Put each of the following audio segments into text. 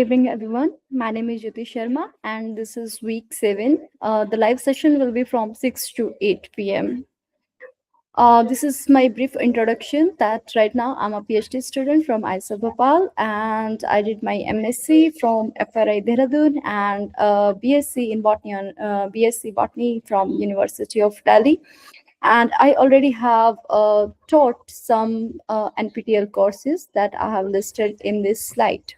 Evening, everyone. My name is Jyoti Sharma, and this is week 7. The live session will be from 6 to 8 p.m. This is my brief introduction that right now I'm a PhD student from ISA Bhopal, and I did my MSc from FRI Dehradun and BSc in botany, BSc botany from University of Delhi. And I already have taught some NPTEL courses that I have listed in this slide.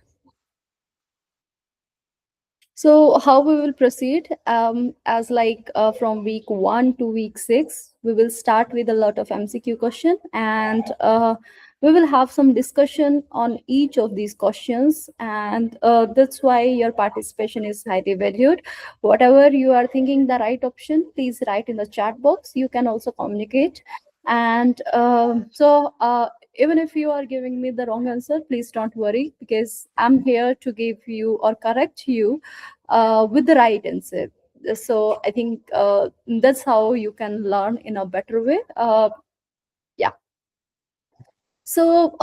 So how we will proceed as like from week 1 to week 6, we will start with a lot of MCQ question and we will have some discussion on each of these questions, and that's why your participation is highly valued. Whatever you are thinking the right option, please write in the chat box. You can also communicate. And even if you are giving me the wrong answer, please don't worry, because I'm here to give you or correct you with the right answer. So I think that's how you can learn in a better way. Yeah. So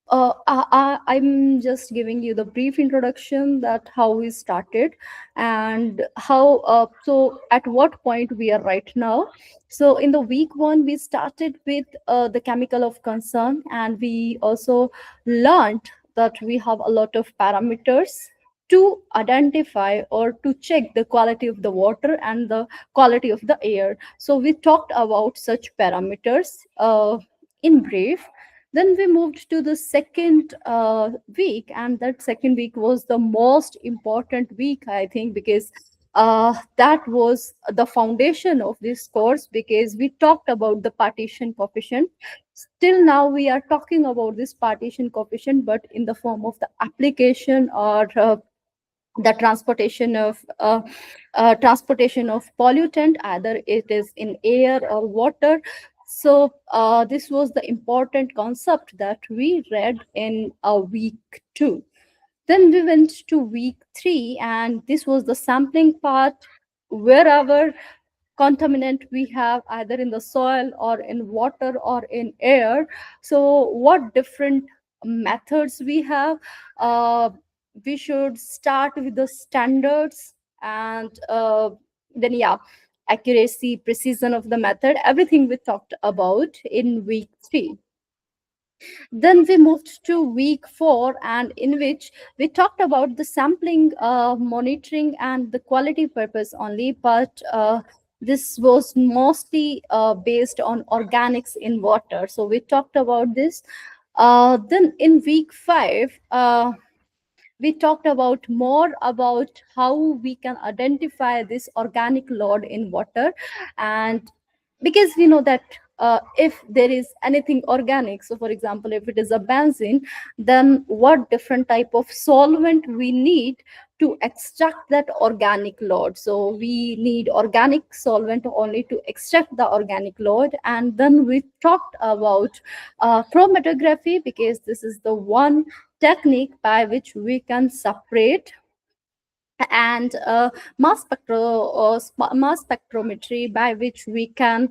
I'm just giving you the brief introduction that how we started and how. So at what point we are right now. So in the week 1, we started with the chemical of concern, and we also learned that we have a lot of parameters to identify or to check the quality of the water and the quality of the air. So we talked about such parameters in brief. Then we moved to the second week, and that second week was the most important week, I think, because that was the foundation of this course, because we talked about the partition coefficient. Still now we are talking about this partition coefficient, but in the form of the application or the transportation of pollutant, either it is in air or water. So this was the important concept that we read in week 2. Then we went to week 3, and this was the sampling part. Wherever contaminant we have, either in the soil or in water or in air, so what different methods we have. uh, we should start with the standards, and then yeah, accuracy, precision of the method, everything we talked about in week 3. Then we moved to week 4, and in which we talked about the sampling, monitoring, and the quality purpose only. But this was mostly based on organics in water. So we talked about this. Then in week 5, we talked about more about how we can identify this organic load in water. And because we know that if there is anything organic, so for example if it is a benzene, then what different type of solvent we need to extract that organic load. So we need organic solvent only to extract the organic load. And then we talked about chromatography, because this is the one technique by which we can separate, and mass spectrometry, by which we can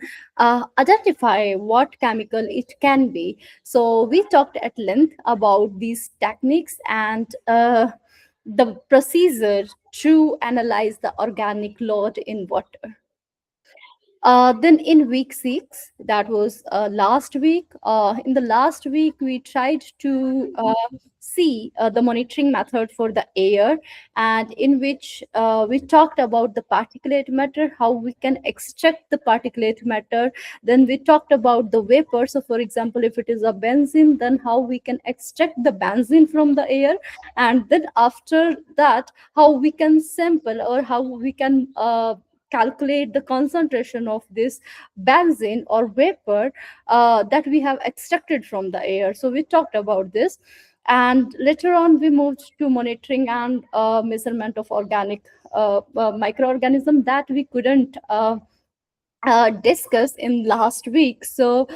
identify what chemical it can be. So we talked at length about these techniques and the procedure to analyze the organic load in water. Then in week 6, that was last week. In the last week, we tried to see the monitoring method for the air, and in which we talked about the particulate matter, how we can extract the particulate matter. Then we talked about the vapor. So, for example, if it is a benzene, then how we can extract the benzene from the air, and then after that, how we can sample or how we can calculate the concentration of this benzene or vapor that we have extracted from the air. So we talked about this, and later on we moved to monitoring and measurement of organic microorganism that we couldn't discuss in last week. So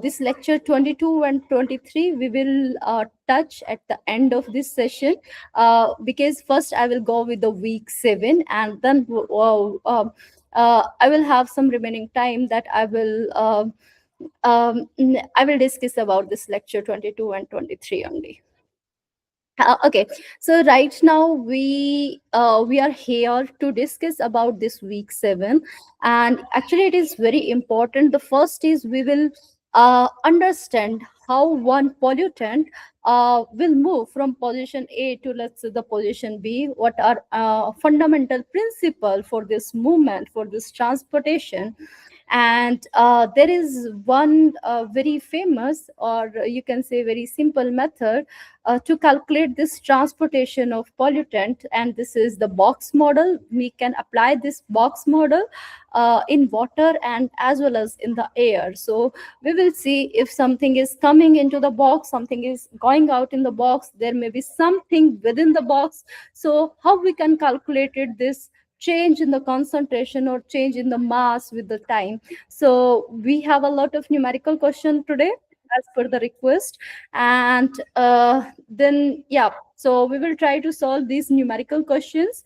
this lecture 22 and 23 we will touch at the end of this session, because first I will go with the week 7, and then I will have some remaining time that I will discuss about this lecture 22 and 23 only. Okay, so right now we are here to discuss about this week 7, and actually it is very important. The first is we will understand how one pollutant will move from position A to, let's say, the position B. What are fundamental principle for this movement, for this transportation? And there is one very famous, or you can say very simple method to calculate this transportation of pollutant, and this is the box model. We can apply this box model in water and as well as in the air. So we will see if something is coming into the box, something is going out in the box, there may be something within the box. So how we can calculate it, this change in the concentration or change in the mass with the time. So we have a lot of numerical question today as per the request, and then yeah, so we will try to solve these numerical questions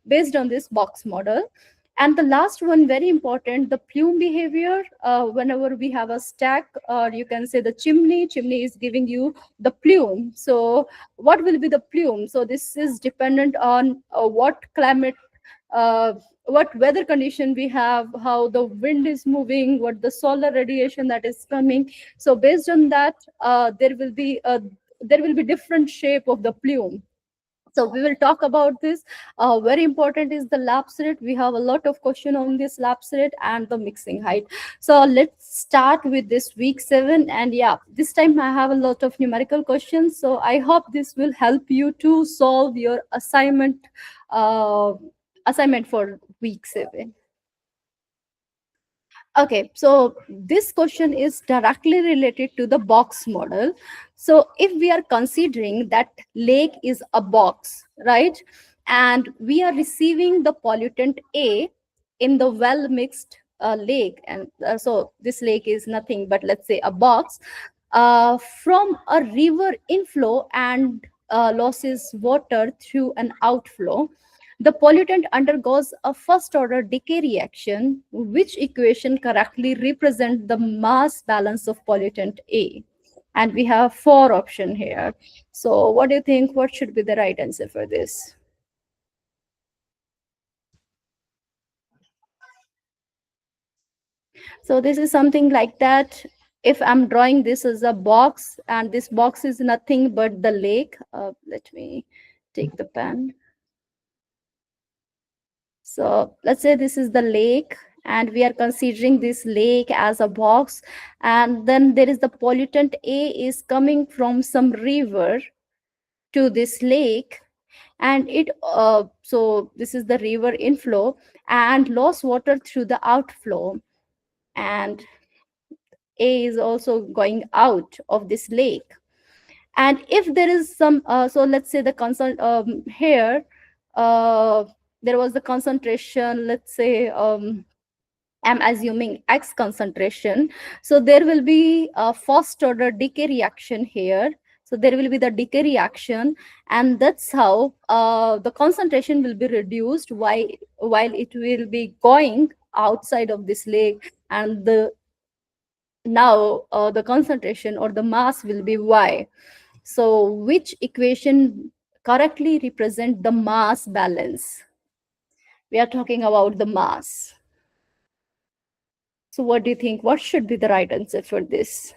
based on this box model. And the last one, very important, the plume behavior. Whenever we have a stack, or you can say the chimney is giving you the plume. So what will be the plume? So this is dependent on what climate, uh, what weather condition we have, how the wind is moving, what the solar radiation that is coming. So based on that, there will be different shape of the plume. So we will talk about this. Very important is the lapse rate. We have a lot of question on this lapse rate and the mixing height. So let's start with this week 7, and yeah, this time I have a lot of numerical questions, so I hope this will help you to solve your uh, assignment for week 7. Okay, so this question is directly related to the box model. So if we are considering that lake is a box, right? And we are receiving the pollutant A in the well mixed lake. And so this lake is nothing but, let's say, a box from a river inflow and losses water through an outflow. The pollutant undergoes a first order decay reaction, which equation correctly represent the mass balance of pollutant A. And we have four options here. So what do you think? What should be the right answer for this? So this is something like that. If I'm drawing this as a box, and this box is nothing but the lake, let me take the pen. So let's say this is the lake, and we are considering this lake as a box, and then there is the pollutant A is coming from some river to this lake, and it so this is the river inflow and lost water through the outflow, and A is also going out of this lake. And if there is some so let's say the concern here, uh, there was the concentration, let's say, I'm assuming X concentration. So there will be a first order decay reaction here. So there will be the decay reaction, and that's how the concentration will be reduced while it will be going outside of this lake, and the now the concentration or the mass will be Y. So which equation correctly represent the mass balance? We are talking about the mass. So what do you think? What should be the right answer for this?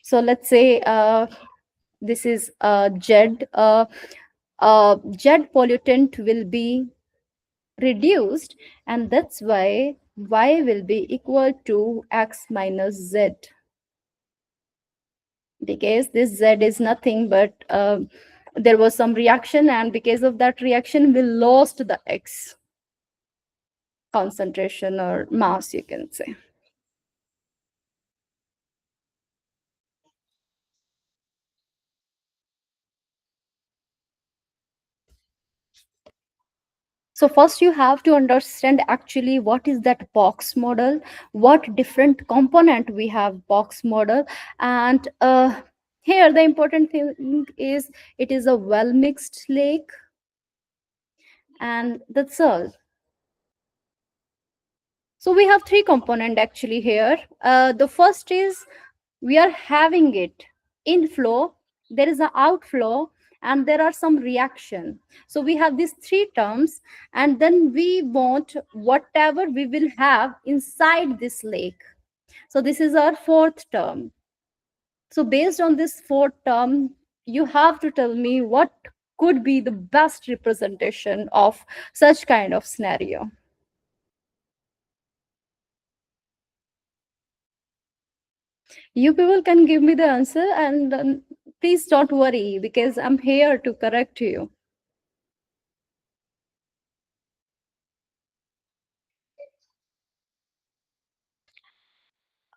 So let's say this is JED. JED pollutant will be reduced, and that's why Y will be equal to X minus Z, because this Z is nothing but there was some reaction, and because of that reaction we lost the X concentration or mass, you can say. So first you have to understand actually what is that box model, what different component we have box model. And here the important thing is it is a well mixed lake, and that's all. So we have three component actually here. The first is we are having it inflow, there is an outflow, and there are some reaction. So we have these three terms, and then we want whatever we will have inside this lake. So this is our fourth term. So based on this fourth term, you have to tell me what could be the best representation of such kind of scenario. You people can give me the answer, and please don't worry because I'm here to correct you.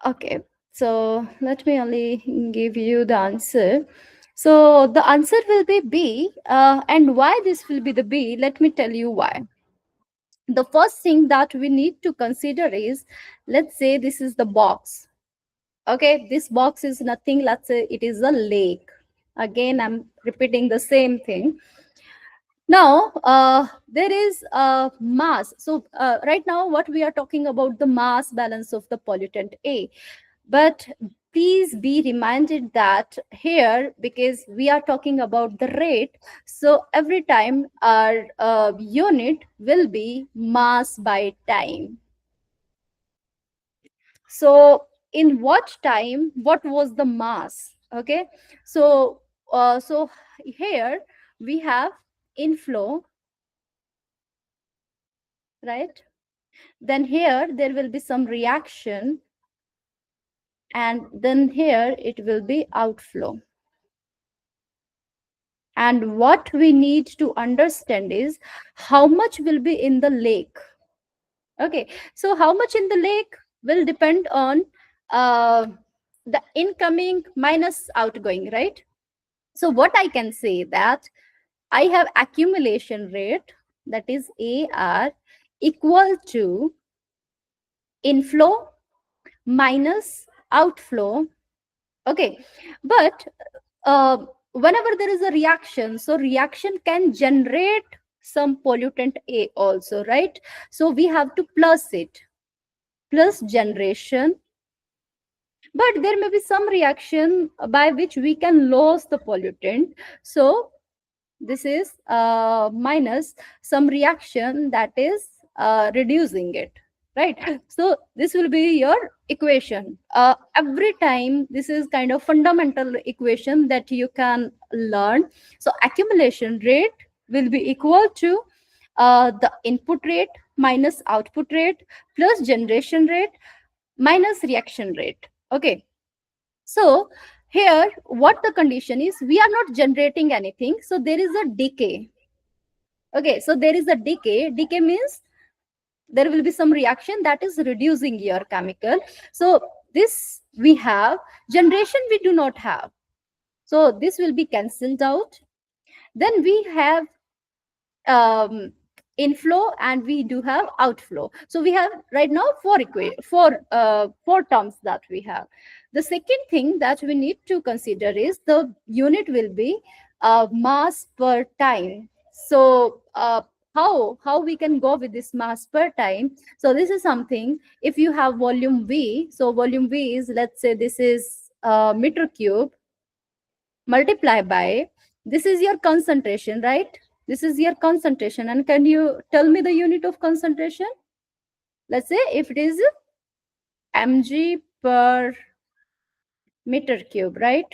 Okay, so let me only give you the answer. So the answer will be B, and why this will be the B, let me tell you why. The first thing that we need to consider is, let's say this is the box. Okay, this box is nothing, let's say it is a lake. Again, I'm repeating the same thing. Now there is a mass. So right now what we are talking about the mass balance of the pollutant A, but please be reminded that here, because we are talking about the rate, so every time our unit will be mass by time. So in what time, what was the mass? Okay, so so here we have inflow, right? Then here there will be some reaction, and then here it will be outflow. And what we need to understand is how much will be in the lake. Okay, so how much in the lake will depend on uh, the incoming minus outgoing, right? So what I can say that I have accumulation rate, that is AR, equal to inflow minus outflow. Okay, but whenever there is a reaction, so reaction can generate some pollutant A also, right? So we have to plus it, plus generation. But there may be some reaction by which we can lose the pollutant. So this is minus some reaction that is reducing it, right? So this will be your equation every time. This is kind of fundamental equation that you can learn. So accumulation rate will be equal to the input rate minus output rate plus generation rate minus reaction rate. Okay, so here, what the condition is, we are not generating anything. So there is a decay. Okay, so there is a decay. Decay means there will be some reaction that is reducing your chemical. So this we have, generation we do not have. So this will be cancelled out. Then we have um, inflow and we do have outflow. So we have right now four terms that we have. The second thing that we need to consider is the unit will be mass per time. So how we can go with this mass per time? So this is something, if you have volume V, so volume V is, let's say this is meter cube, multiply by, this is your concentration, right? This is your concentration. And can you tell me the unit of concentration? Let's say if it is mg per meter cube, right?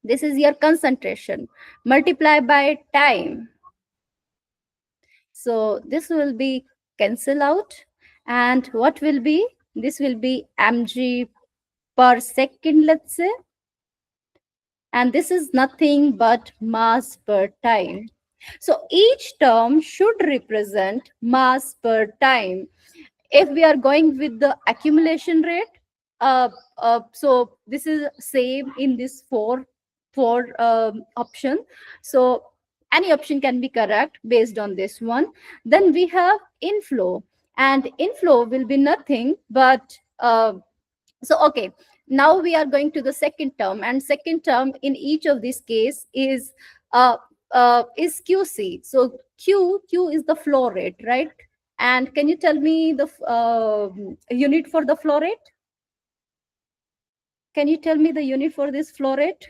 This is your concentration, multiply by time. So this will be cancel out, and what will be, this will be mg per second, let's say, and this is nothing but mass per time. So each term should represent mass per time. If we are going with the accumulation rate, so this is same in this four option. So any option can be correct based on this one. Then we have inflow, and inflow will be nothing but so okay, now we are going to the second term, and second term in each of these case is QC. So Q is the flow rate, right? And can you tell me the unit for the flow rate? Can you tell me the unit for this flow rate?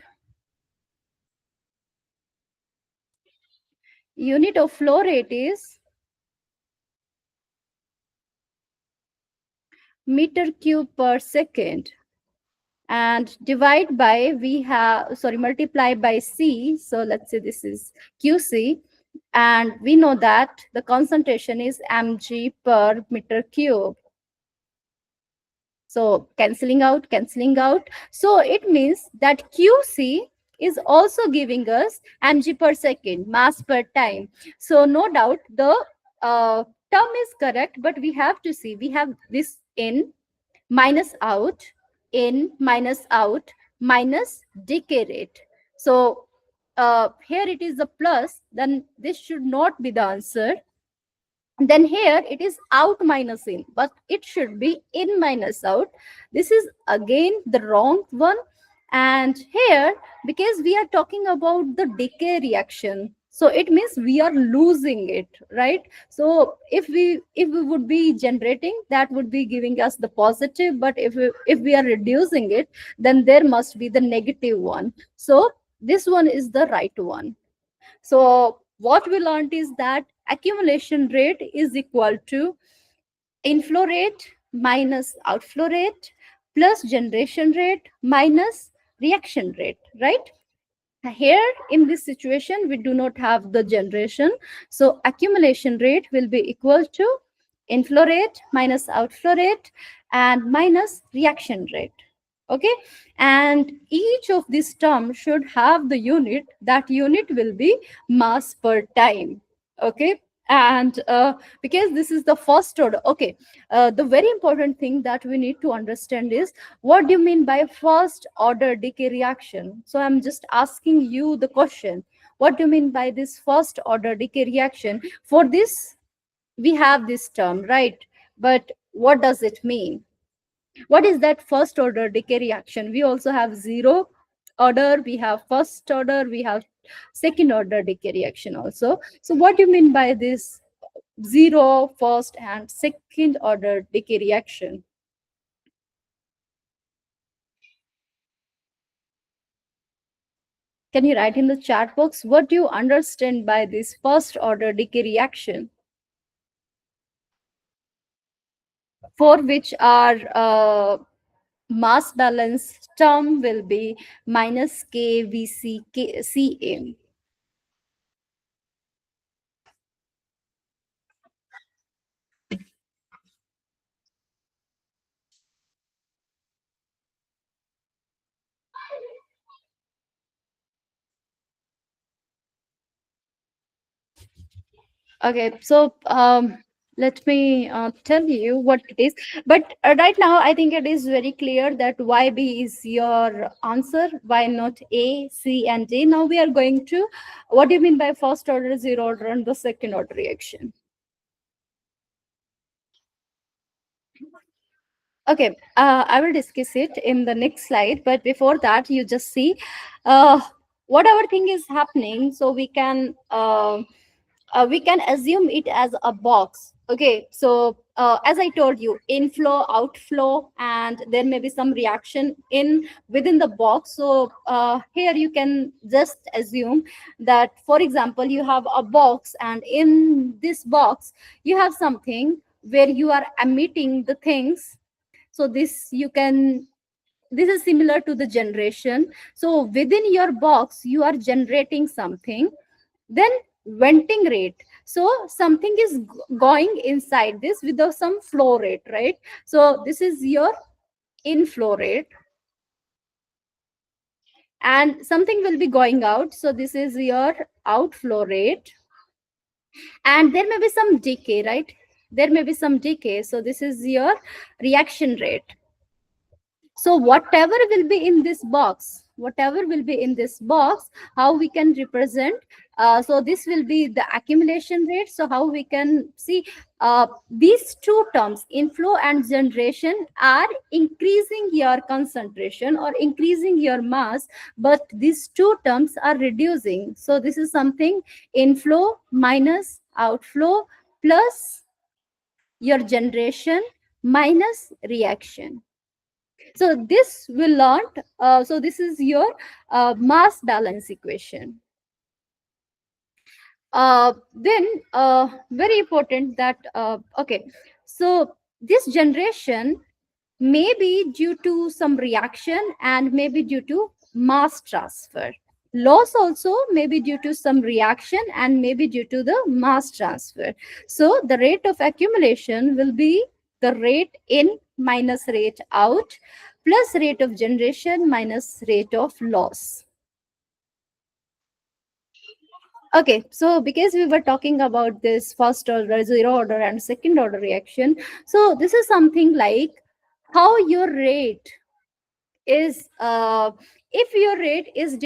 Unit of flow rate is meter cube per second, and divide by, we have, sorry, multiply by C. So let's say this is QC, and we know that the concentration is mg per meter cube. So canceling out, canceling out. So it means that QC is also giving us mg per second, mass per time. So no doubt the term is correct, but we have to see, we have this in minus out, in minus out, minus decay rate. So here it is a plus, then this should not be the answer. Then here it is out minus in, but it should be in minus out. This is again the wrong one. And here, because we are talking about the decay reaction, so it means we are losing it, right? So if we would be generating, that would be giving us the positive, but if we are reducing it, then there must be the negative one. So this one is the right one. So what we learned is that accumulation rate is equal to inflow rate minus outflow rate plus generation rate minus reaction rate, right? Here in this situation, we do not have the generation. So accumulation rate will be equal to inflow rate minus outflow rate and minus reaction rate. Okay, and each of these terms should have the unit. That unit will be mass per time. Okay, and because this is the first order. Okay, the very important thing that we need to understand is, what do you mean by first order decay reaction? So I'm just asking you the question, what do you mean by this first order decay reaction? For this we have this term, right? But what does it mean? What is that first order decay reaction? We also have zero order, we have first order, we have second order decay reaction also. So what do you mean by this zero, first and second order decay reaction? Can you write in the chat box, what do you understand by this first order decay reaction? For which our mass balance term will be minus KVCA. Okay, so let me tell you what it is. But right now, I think it is very clear that YB is your answer. Why not A, C, and D? Now we are going to, what do you mean by first order, zero order, and the second order reaction? Okay, I will discuss it in the next slide. But before that, you just see uh, whatever thing is happening. So we can assume it as a box. Okay, so as I told you, inflow, outflow, and there may be some reaction in within the box. So here you can just assume that, for example, you have a box, and in this box you have something where you are emitting the things. So this is similar to the generation. So within your box you are generating something, then venting rate. So something is going inside this with some flow rate, right? So this is your inflow rate, and something will be going out. So this is your outflow rate, and there may be some decay, right? There may be some decay. So this is your reaction rate. So whatever will be in this box, whatever will be in this box, how we can represent? So this will be the accumulation rate. So how we can see these two terms, inflow and generation, are increasing your concentration or increasing your mass, but these two terms are reducing. So this is something inflow minus outflow plus your generation minus reaction. So this will learn. So this is your mass balance equation. Then very important that okay, so this generation may be due to some reaction and may be due to mass transfer. Loss also may be due to some reaction and may be due to the mass transfer. So the rate of accumulation will be the rate in minus rate out plus rate of generation minus rate of loss. Okay, so because we were talking about this first order, zero order, and second order reaction, so this is something like how your rate is, if your rate is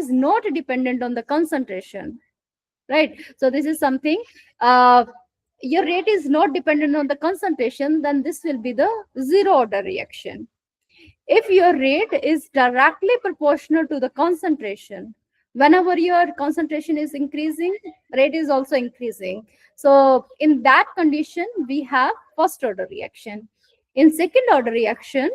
not dependent on the concentration, right? So this is something, uh, your rate is not dependent on the concentration, then this will be the zero order reaction. If your rate is directly proportional to the concentration, whenever your concentration is increasing, rate is also increasing. So in that condition, we have first order reaction. In second order reaction,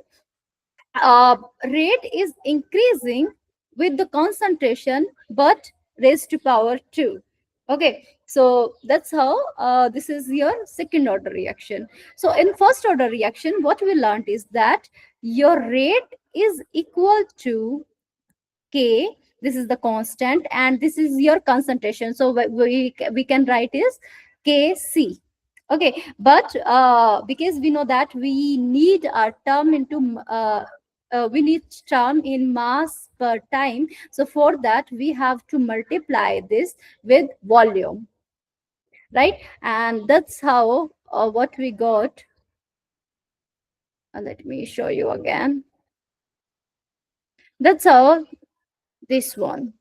rate is increasing with the concentration but raised to power 2. Okay, so that's how this is your second order reaction. So in first order reaction, what we learned is that your rate is equal to K. This is the constant and this is your concentration. So we can write is Kc. Okay, but because we know that we need a term into we need term in mass per time. So for that we have to multiply this with volume, right? And that's how what we got. Let me show you again. That's how this one.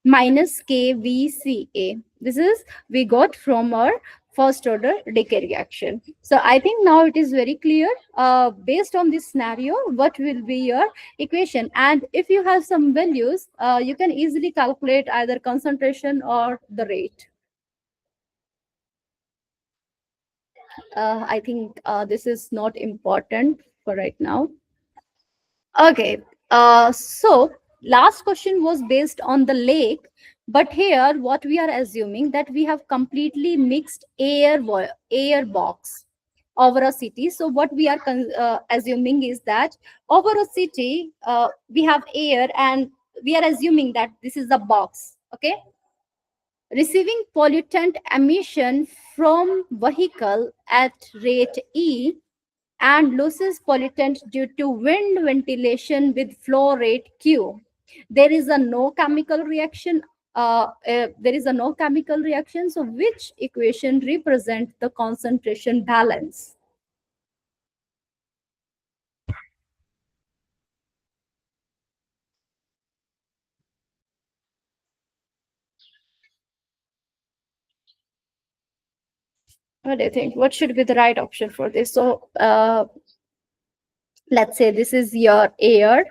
Minus KVCA. This is we got from our first order decay reaction. So I think now it is very clear based on this scenario what will be your equation. And if you have some values, you can easily calculate either concentration or the rate. I think this is not important for right now. Okay. So last question was based on the lake, but here what we are assuming that we have completely mixed air box over a city. So what we are assuming is that over a city we have air, and we are assuming that this is a box. Okay, receiving pollutant emission from vehicle at rate E and loses pollutant due to wind ventilation with flow rate Q. There is a no chemical reaction. There is a no chemical reaction. So which equation represents the concentration balance? What do you think? What should be the right option for this? So let's say this is your air.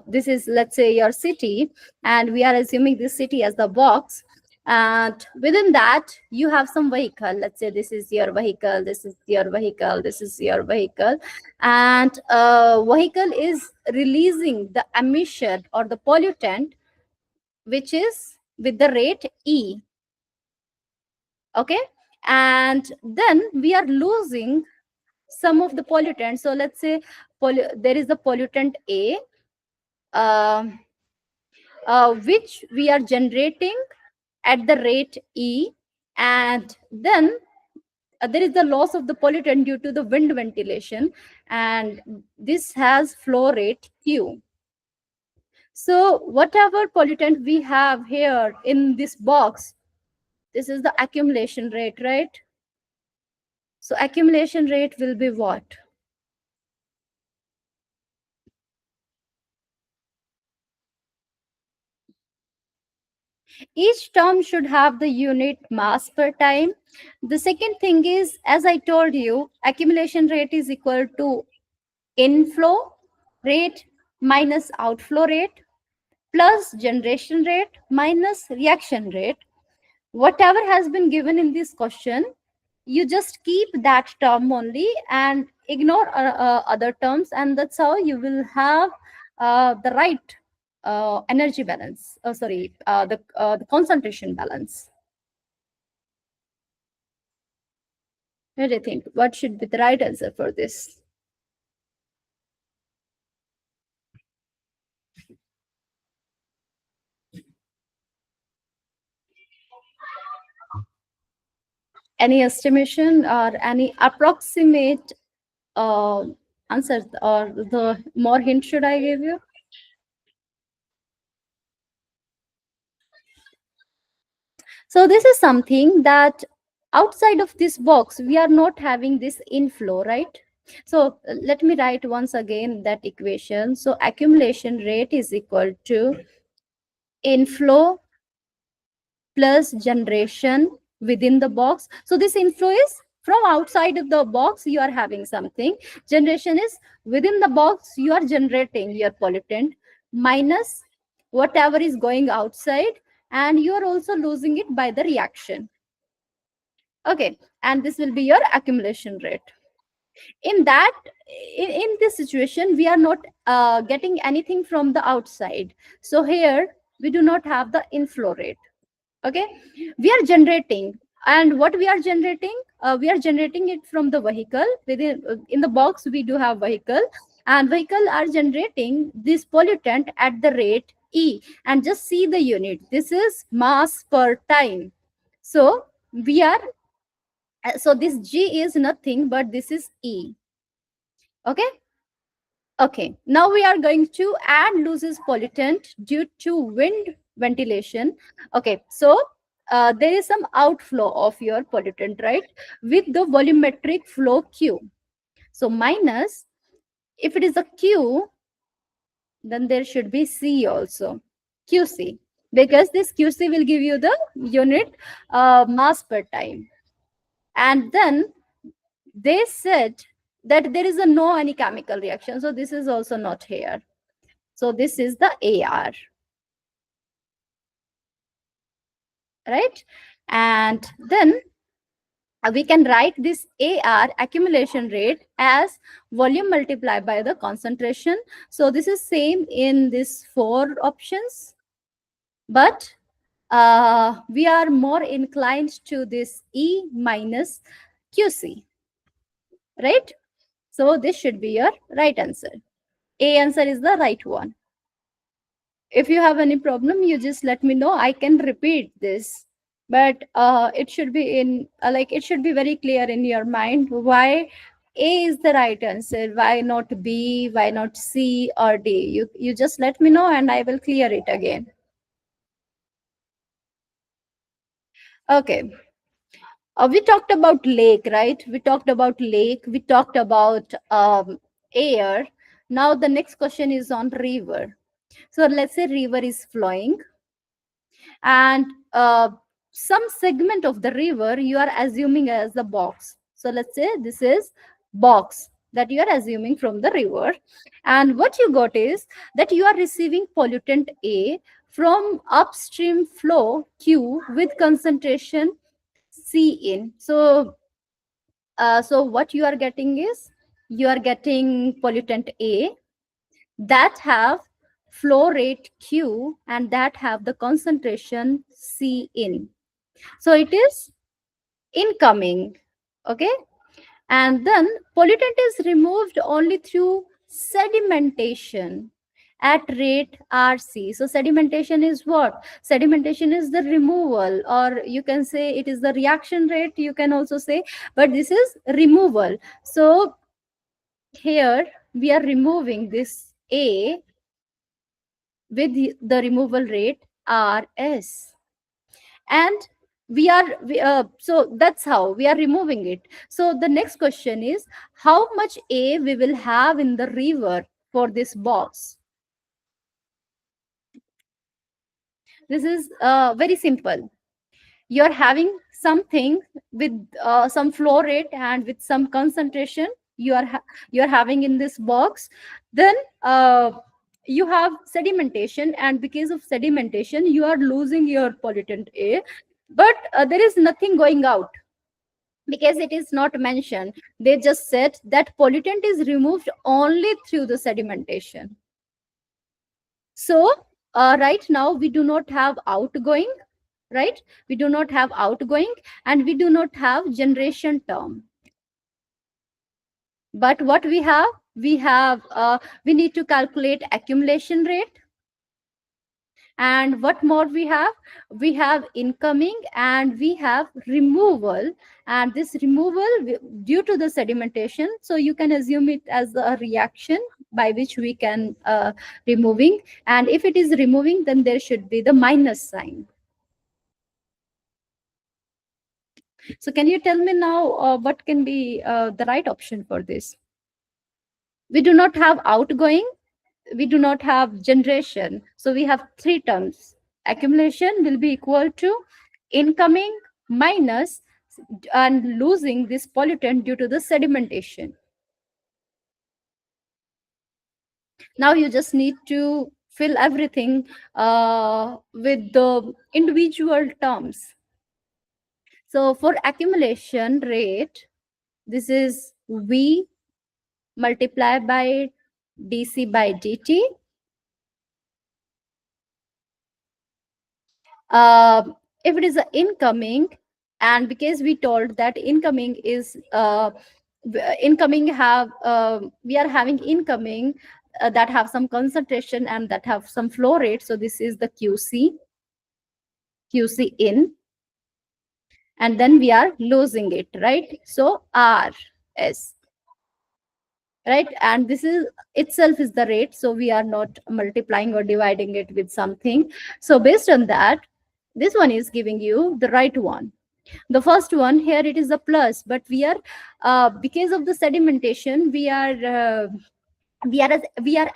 This is, let's say, your city, and we are assuming this city as the box, and within that you have some vehicle. Let's say this is your vehicle, this is your vehicle, this is your vehicle, and vehicle is releasing the emission or the pollutant which is with the rate E. Okay, and then we are losing some of the pollutants. So let's say there is a pollutant A, um which we are generating at the rate E, and then there is the loss of the pollutant due to the wind ventilation, and this has flow rate Q. So whatever pollutant we have here in this box, this is the accumulation rate, right? So accumulation rate will be what? Each term should have the unit mass per time. The second thing is, as I told you, accumulation rate is equal to inflow rate minus outflow rate plus generation rate minus reaction rate. Whatever has been given in this question, you just keep that term only and ignore other terms, and that's how you will have the right energy balance, sorry, the concentration balance. What do you think? What should be the right answer for this? Any estimation or any approximate uh, answer, or the more hint should I give you? So this is something that outside of this box, we are not having this inflow, right? So let me write once again that equation. So accumulation rate is equal to inflow plus generation within the box. So this inflow is from outside of the box, you are having something. Generation is within the box, you are generating your pollutant, minus whatever is going outside, and you are also losing it by the reaction. Okay, and this will be your accumulation rate. In that, in this situation, we are not getting anything from the outside. So here we do not have the inflow rate. Okay, we are generating, and what we are generating, we are generating it from the vehicle. Within in the box we do have vehicle, and vehicle are generating this pollutant at the rate E, and just see the unit, this is mass per time. So we are so this G is nothing but this is E. Okay. Okay, now we are going to add loses pollutant due to wind ventilation. Okay, so there is some outflow of your pollutant, right? With the volumetric flow Q. So minus, if it is a Q, then there should be C also, QC, because this QC will give you the unit mass per time. And then they said that there is a no any chemical reaction. So this is also not here. So this is the AR, right? And then we can write this AR, accumulation rate, as volume multiplied by the concentration. So this is same in these four options, but we are more inclined to this E minus QC, right? So this should be your right answer. A answer is the right one. If you have any problem, you just let me know, I can repeat this, but it should be in like it should be very clear in your mind why A is the right answer, why not B, why not C or D. You just let me know and I will clear it again. Okay, we talked about lake, right? We talked about lake, we talked about air. Now the next question is on river. So let's say river is flowing, and some segment of the river you are assuming as the box. So let's say this is box that you are assuming from the river, and what you got is that you are receiving pollutant A from upstream flow Q with concentration C in. So so what you are getting is you are getting pollutant A that have flow rate Q and that have the concentration C in. So it is incoming. Okay. And then pollutant is removed only through sedimentation at rate RC. So sedimentation is what? Sedimentation is the removal, or you can say it is the reaction rate, you can also say, but this is removal. So here we are removing this A with the removal rate RS, and so that's how we are removing it. So the next question is how much A we will have in the river for this box. This is very simple. You're having something with some flow rate and with some concentration you're having in this box. Then you have sedimentation, and because of sedimentation you are losing your pollutant A, but there is nothing going out. because it is not mentioned. They just said that pollutant is removed only through the sedimentation. So right now we do not have outgoing, right? We do not have outgoing, and we do not have generation term. But what we have, we need to calculate accumulation rate. And what more we have? We have incoming and we have removal. And this removal due to the sedimentation, so you can assume it as a reaction by which we can removing. And if it is removing, then there should be the minus sign. So can you tell me now what can be the right option for this? We do not have outgoing, we do not have generation. So we have three terms. Accumulation will be equal to incoming minus and losing this pollutant due to the sedimentation. Now you just need to fill everything with the individual terms. So for accumulation rate, this is V multiplied by dc by dt. uh, if it is a incoming, and because we told that incoming is incoming have we are having incoming that have some concentration and that have some flow rate, so this is the qc in, and then we are losing it, right? So rs, right? And this is itself is the rate, so we are not multiplying or dividing it with something. So based on that, this one is giving you the right one. The first one here, it is a plus, but we are because of the sedimentation, we are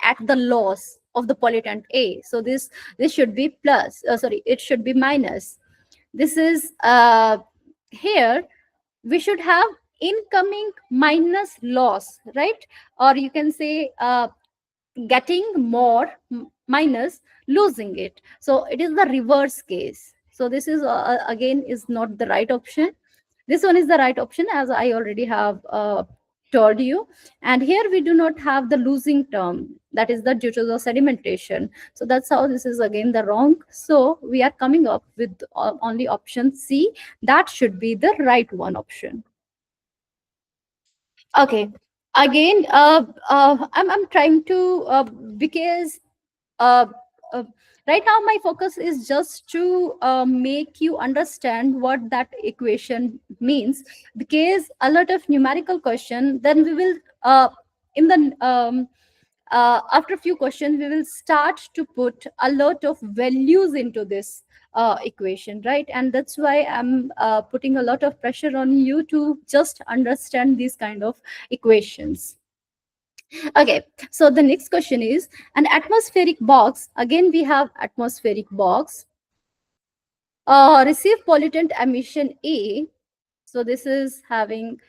at the loss of the pollutant a, so this should be plus, sorry, it should be minus. This is here we should have incoming minus loss, right? Or you can say getting more minus losing it, so it is the reverse case. So this is again is not the right option. This one is the right option, as I already have told you. And here we do not have the losing term, that is the due to the sedimentation. So that's how this is again the wrong. So we are coming up with only option C. That should be the right one option. Okay, again I'm trying to because uh, uh, right now my focus is just to make you understand what that equation means, because a lot of numerical question, then we will in the after a few questions we will start to put a lot of values into this equation, right? And that's why I'm putting a lot of pressure on you to just understand these kind of equations. Okay, so the next question is an atmospheric box. Again, we have atmospheric box. Receive pollutant emission A. So this is having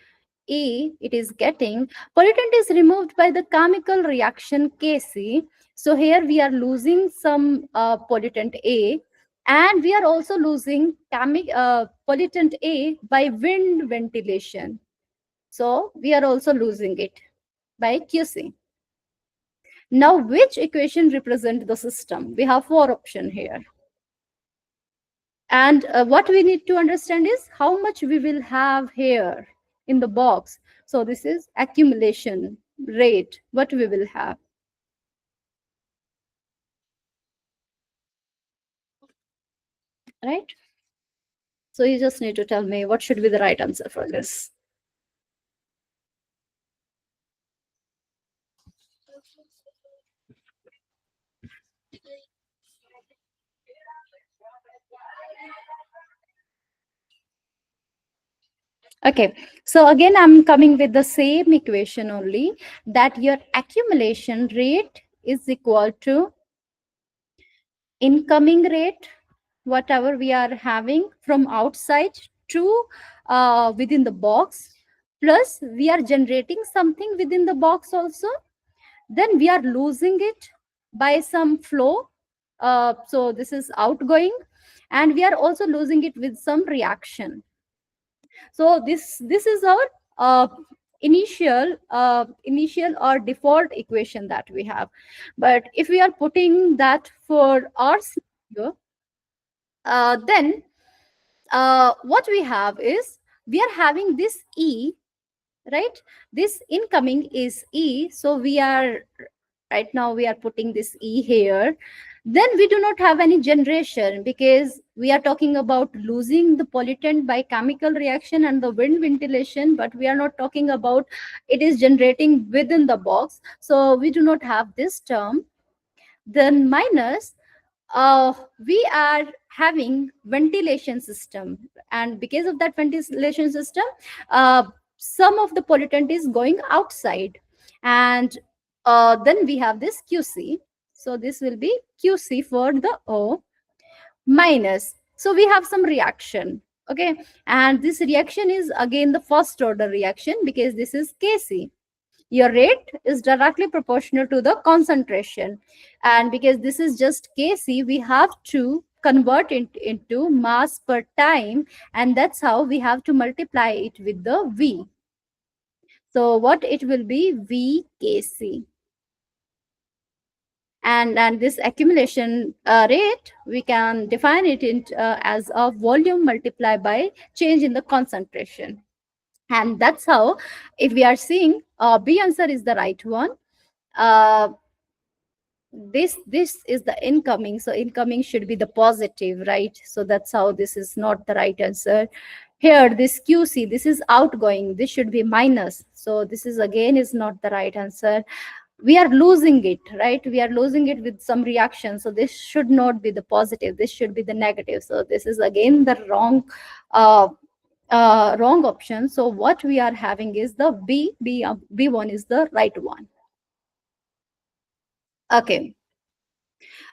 A, it is getting pollutant is removed by the chemical reaction Kc. So here we are losing some pollutant A, and we are also losing pollutant A by wind ventilation. So we are also losing it by Qc. Now, which equation represent the system? We have four options here. And what we need to understand is how much we will have here in the box. So this is accumulation rate, what we will have. Right? So you just need to tell me what should be the right answer for this. Okay, so again, I'm coming with the same equation only, that your accumulation rate is equal to incoming rate, whatever we are having from outside to within the box, plus we are generating something within the box also, then we are losing it by some flow. So this is outgoing, and we are also losing it with some reaction. So this is our initial or default equation that we have. But if we are putting that for our scenario, then what we have is we are having this E, right? This incoming is E, so we are right now we are putting this E here. Then we do not have any generation because we are talking about losing the pollutant by chemical reaction and the wind ventilation, but we are not talking about it is generating within the box, so we do not have this term. Then minus, we are having ventilation system, and because of that ventilation system, uh, some of the pollutant is going outside, and then we have this QC. So this will be QC for the O minus. So we have some reaction. Okay, and this reaction is again the first order reaction because this is Kc. Your rate is directly proportional to the concentration, and because this is just Kc, we have to convert it into mass per time, and that's how we have to multiply it with the V. So what it will be, VKc. And this accumulation rate, we can define it as a volume multiplied by change in the concentration. And that's how, if we are seeing B answer is the right one, uh, this is the incoming, so incoming should be the positive, right? So that's how this is not the right answer. Here this QC, this is outgoing, this should be minus, so this is again is not the right answer. We are losing it, right? We are losing it with some reaction, so this should not be the positive, this should be the negative. So this is again the uh, wrong option. So what we are having is the B1 is the right one. Okay.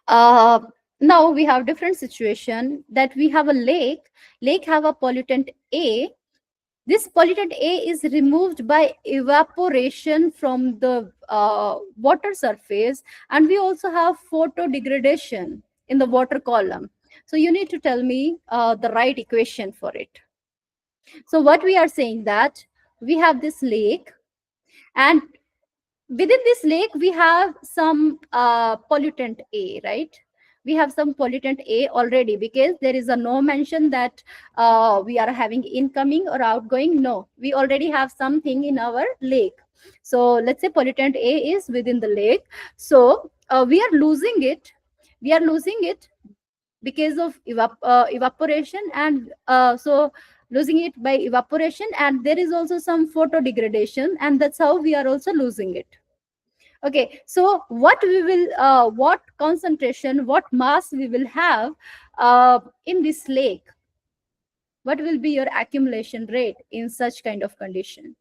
uh, Now we have different situation that we have a lake have a pollutant A. This pollutant A is removed by evaporation from the water surface, and we also have photo degradation in the water column. So you need to tell me the right equation for it. So what we are saying that we have this lake, and within this lake we have some pollutant A, right? We have some pollutant A already, because there is a no mention that we are having incoming or outgoing. No, we already have something in our lake. So let's say pollutant A is within the lake. So we are losing it. We are losing it because of evaporation, and so losing it by evaporation, and there is also some photo degradation, and that's how we are also losing it. Okay, so what we will what concentration, what mass we will have in this lake? What will be your accumulation rate in such kind of condition?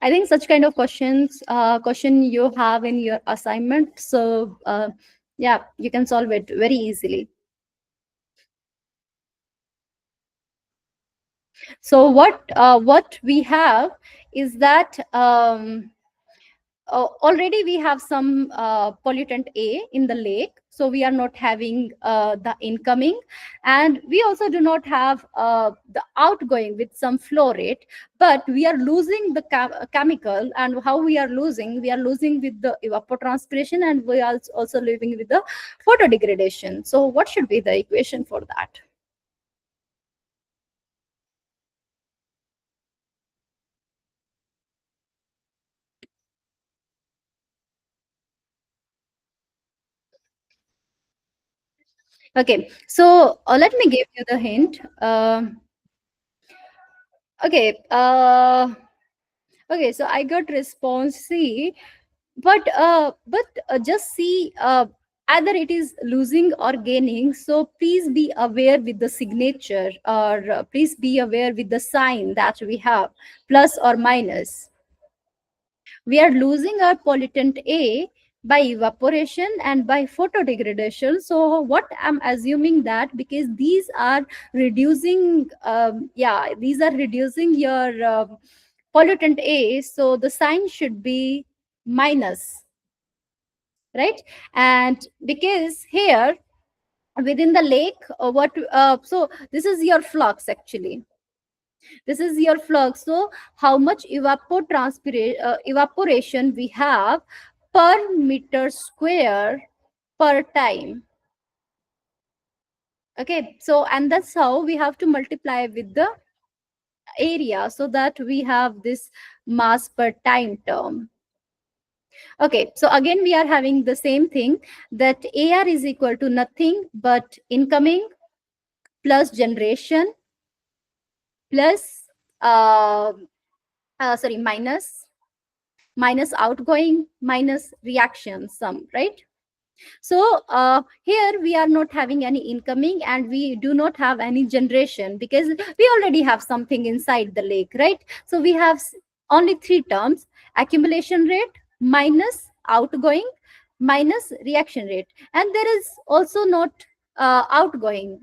I think such kind of question you have in your assignment, so yeah, you can solve it very easily. So what we have is that already we have some pollutant A in the lake, so we are not having the incoming, and we also do not have the outgoing with some flow rate, but we are losing the chemical. And how we are losing? We are losing with the evapotranspiration, and we are also living with the photodegradation. So what should be the equation for that? Okay, so let me give you the hint. Okay, okay, so I got response C, but just see either it is losing or gaining. So please be aware with the signature, or please be aware with the sign that we have, plus or minus. We are losing our pollutant A by evaporation and by photodegradation. So what I'm assuming that because these are reducing, yeah, these are reducing your pollutant A, so the sign should be minus. right? And because here within the lake, what so this is your flux actually. This is your flux. So how much evaporation we have per meter square per time. Okay, so and that's how we have to multiply with the area so that we have this mass per time term. Okay, so again we are having the same thing, that AR is equal to nothing but incoming plus generation plus sorry, minus outgoing minus reaction sum, right? So here we are not having any incoming and we do not have any generation because we already have something inside the lake, right? So we have only three terms: accumulation rate minus outgoing minus reaction rate. And there is also not outgoing.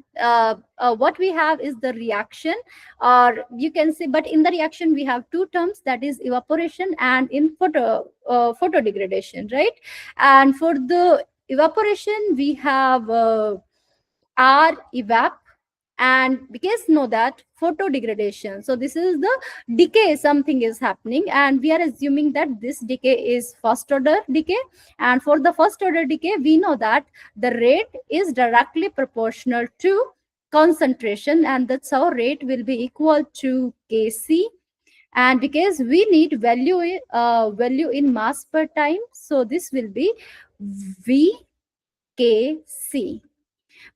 What we have is the reaction, or you can say, but in the reaction we have two terms, that is evaporation and in photo degradation, right? And for the evaporation we have R evap, and because know that photo degradation, so this is the decay, something is happening and we are assuming that this decay is first order decay. And for the first order decay we know that the rate is directly proportional to concentration, and that's how rate will be equal to Kc. And because we need value in mass per time, so this will be VKC,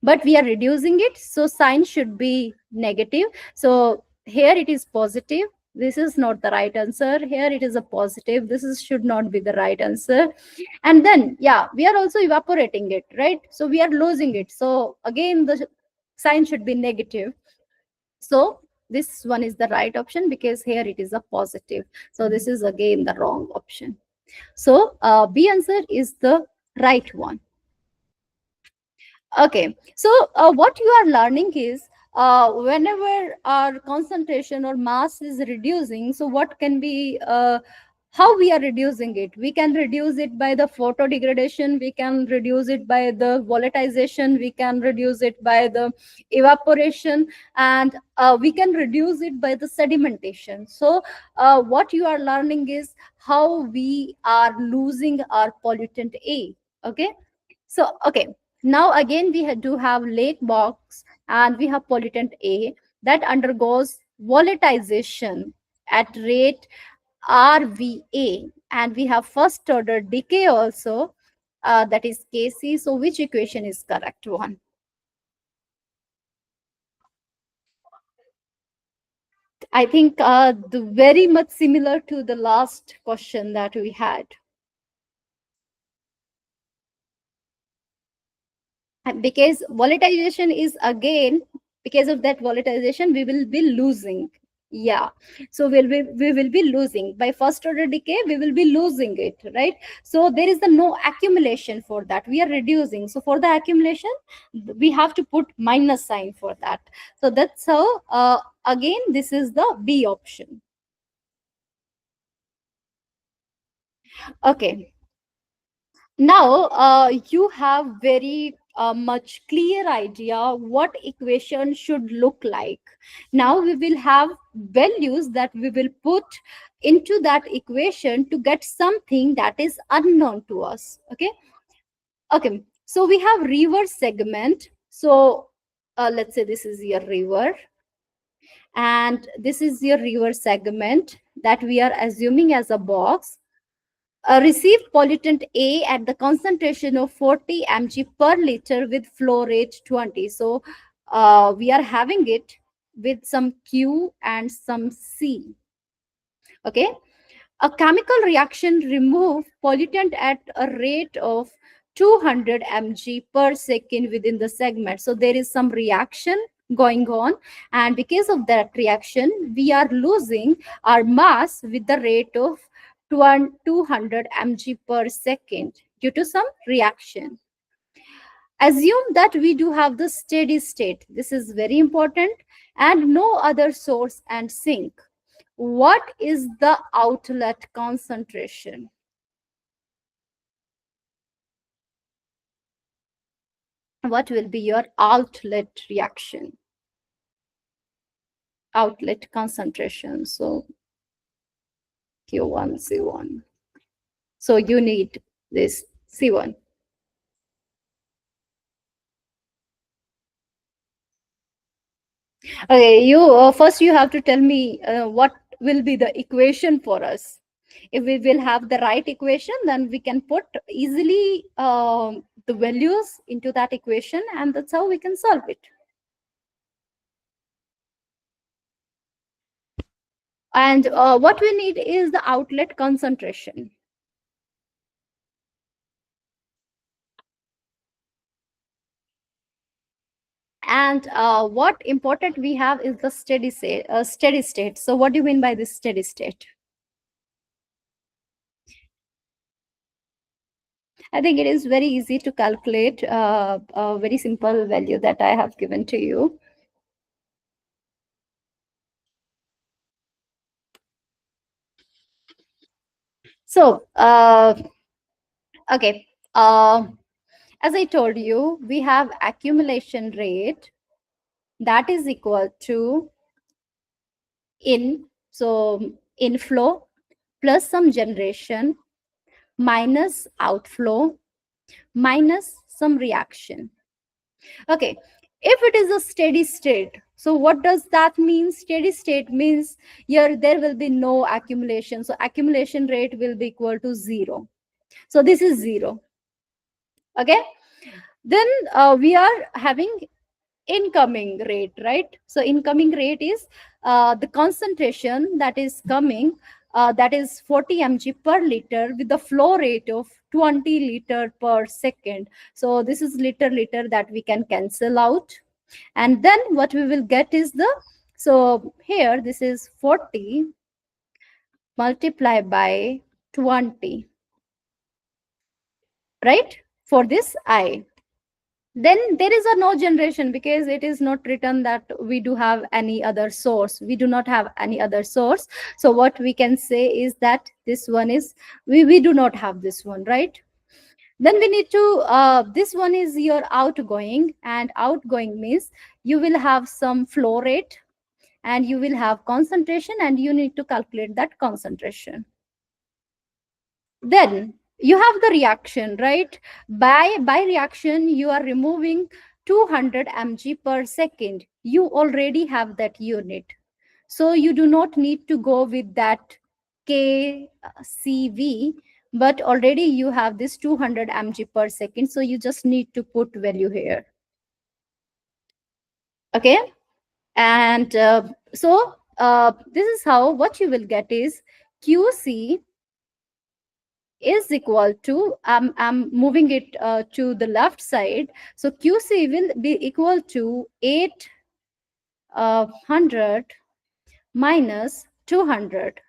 but we are reducing it, so sign should be negative. So here it is positive, this is not the right answer. Here it is a positive, this is should not be the right answer. And then yeah, we are also evaporating it, right? So we are losing it, so again the sign should be negative. So this one is the right option because here it is a positive, so this is again the wrong option. So B answer is the right one. Okay, so what you are learning is whenever our concentration or mass is reducing, so what can be how we are reducing it? We can reduce it by the photo degradation, we can reduce it by the volatilization, we can reduce it by the evaporation, and we can reduce it by the sedimentation. So what you are learning is how we are losing our pollutant A. Okay, so okay, now again we do have lake box and we have pollutant A that undergoes volatilization at rate RVA, and we have first order decay also, that is Kc. So which equation is correct one? I think very much similar to the last question that we had. And because volatilization is again, because of that volatilization we will be losing. Yeah, so we will be losing by first order decay, we will be losing it, right? So there is the no accumulation, for that we are reducing, so for the accumulation we have to put minus sign for that. So that's how again this is the B option. Okay, now you have very much clear idea what equation should look like. Now we will have values that we will put into that equation to get something that is unknown to us. Okay, okay, so we have river segment. So let's say this is your river and this is your river segment that we are assuming as a box. Received pollutant A at the concentration of 40 mg per liter with flow rate 20. So we are having it with some Q and some C. Okay. A chemical reaction remove pollutant at a rate of 200 mg per second within the segment. So there is some reaction going on, and because of that reaction we are losing our mass with the rate of 200 mg per second due to some reaction. Assume that we do have the steady state, this is very important, and no other source and sink. What is the outlet concentration? what will be your outlet reaction, outlet concentration? So Q1 C1. So you need this C1. Okay, you first you have to tell me what will be the equation for us. If we will have the right equation, then we can put easily the values into that equation, and that's how we can solve it. And what we need is the outlet concentration. And what important we have is the steady state. Steady state. So what do you mean by this steady state? I think it is very easy to calculate a very simple value that I have given to you. So, okay. As I told you, we have accumulation rate that is equal to inflow plus some generation minus outflow minus some reaction. Okay, if it is a steady state, so what does that mean? Steady state means here there will be no accumulation, so accumulation rate will be equal to 0. So this is 0. Okay, then we are having incoming rate, right? So incoming rate is the concentration that is coming, that is 40 mg per liter with the flow rate of 20 liter per second. So this is liter that we can cancel out, and then what we will get is the, so here this is 40 multiplied by 20, right, for this I. Then there is a no generation because it is not written that we do have any other source. We do not have any other source. So what we can say is that this one is, we do not have this one, right? Then we need to, this one is your outgoing, and outgoing means you will have some flow rate and you will have concentration, and you need to calculate that concentration. Then you have the reaction, right? By reaction you are removing 200 mg per second. You already have that unit, so you do not need to go with that kcv, but already you have this 200 mg per second, so you just need to put value here. Okay, and this is how what you will get is qc is equal to, I'm moving it to the left side. So QC will be equal to 800 minus 200.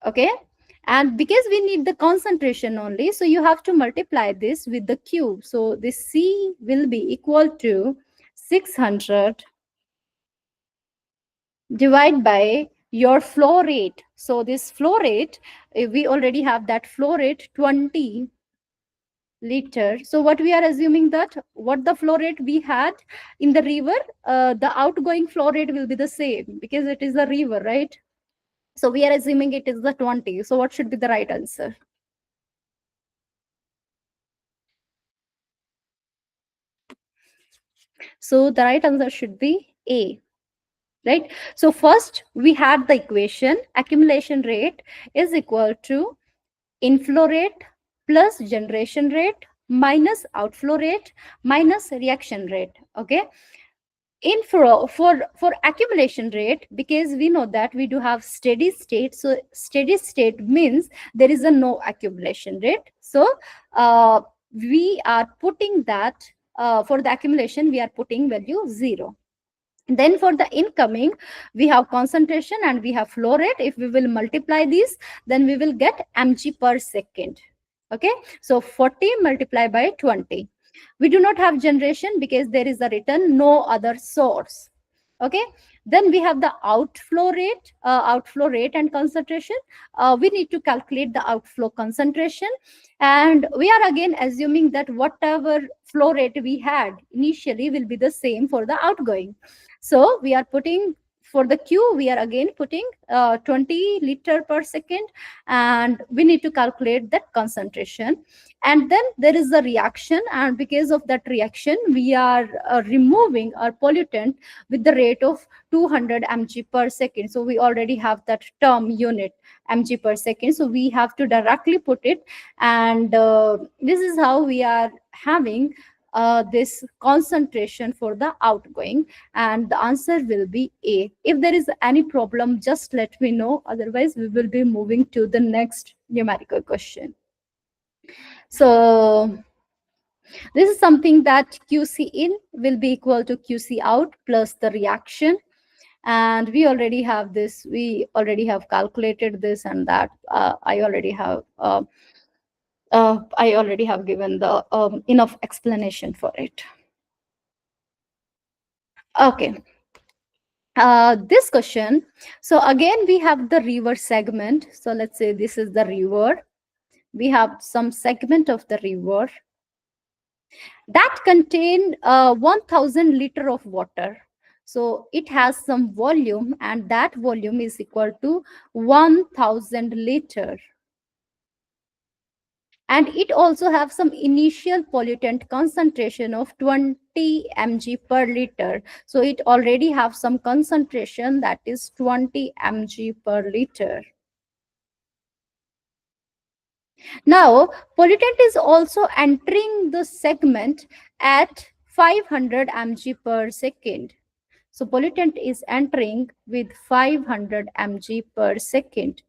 Okay. And because we need the concentration only, so you have to multiply this with the Q. So this C will be equal to 600 divided by your flow rate. So this flow rate, we already have that flow rate 20 liter. So what we are assuming that what the flow rate we had in the river, the outgoing flow rate will be the same because it is a river, right? So we are assuming it is the 20. So what should be the right answer? So the right answer should be A, right? So first we had the equation accumulation rate is equal to inflow rate plus generation rate minus outflow rate minus reaction rate. Okay, for accumulation rate, because we know that we do have steady state, so steady state means there is a no accumulation rate. So we are putting that, for the accumulation we are putting value 0. Then for the incoming we have concentration and we have flow rate. If we will multiply these, then we will get mg per second. Okay, so 40 multiplied by 20. We do not have generation because there is a written no other source. Okay, then we have the outflow rate and concentration. We need to calculate the outflow concentration, and we are again assuming that whatever flow rate we had initially will be the same for the outgoing. So we are putting, for the Q we are again putting 20 liter per second, and we need to calculate that concentration. And then there is the reaction, and because of that reaction we are removing our pollutant with the rate of 200 mg per second. So we already have that term unit, mg per second, so we have to directly put it. And this is how we are having this concentration for the outgoing, and the answer will be A. If there is any problem, just let me know, otherwise we will be moving to the next numerical question. So this is something that QC in will be equal to QC out plus the reaction. And we already have this, we already have calculated this, and that I already have given the enough explanation for it. Okay. This question, so again we have the river segment. So let's say this is the river. We have some segment of the river that contain 1000 liter of water. So it has some volume, and that volume is equal to 1000 liter. And it also have some initial pollutant concentration of 20 mg per liter. So it already have some concentration that is 20 mg per liter. Now, pollutant is also entering the segment at 500 mg per second. So pollutant is entering with 500 mg per second.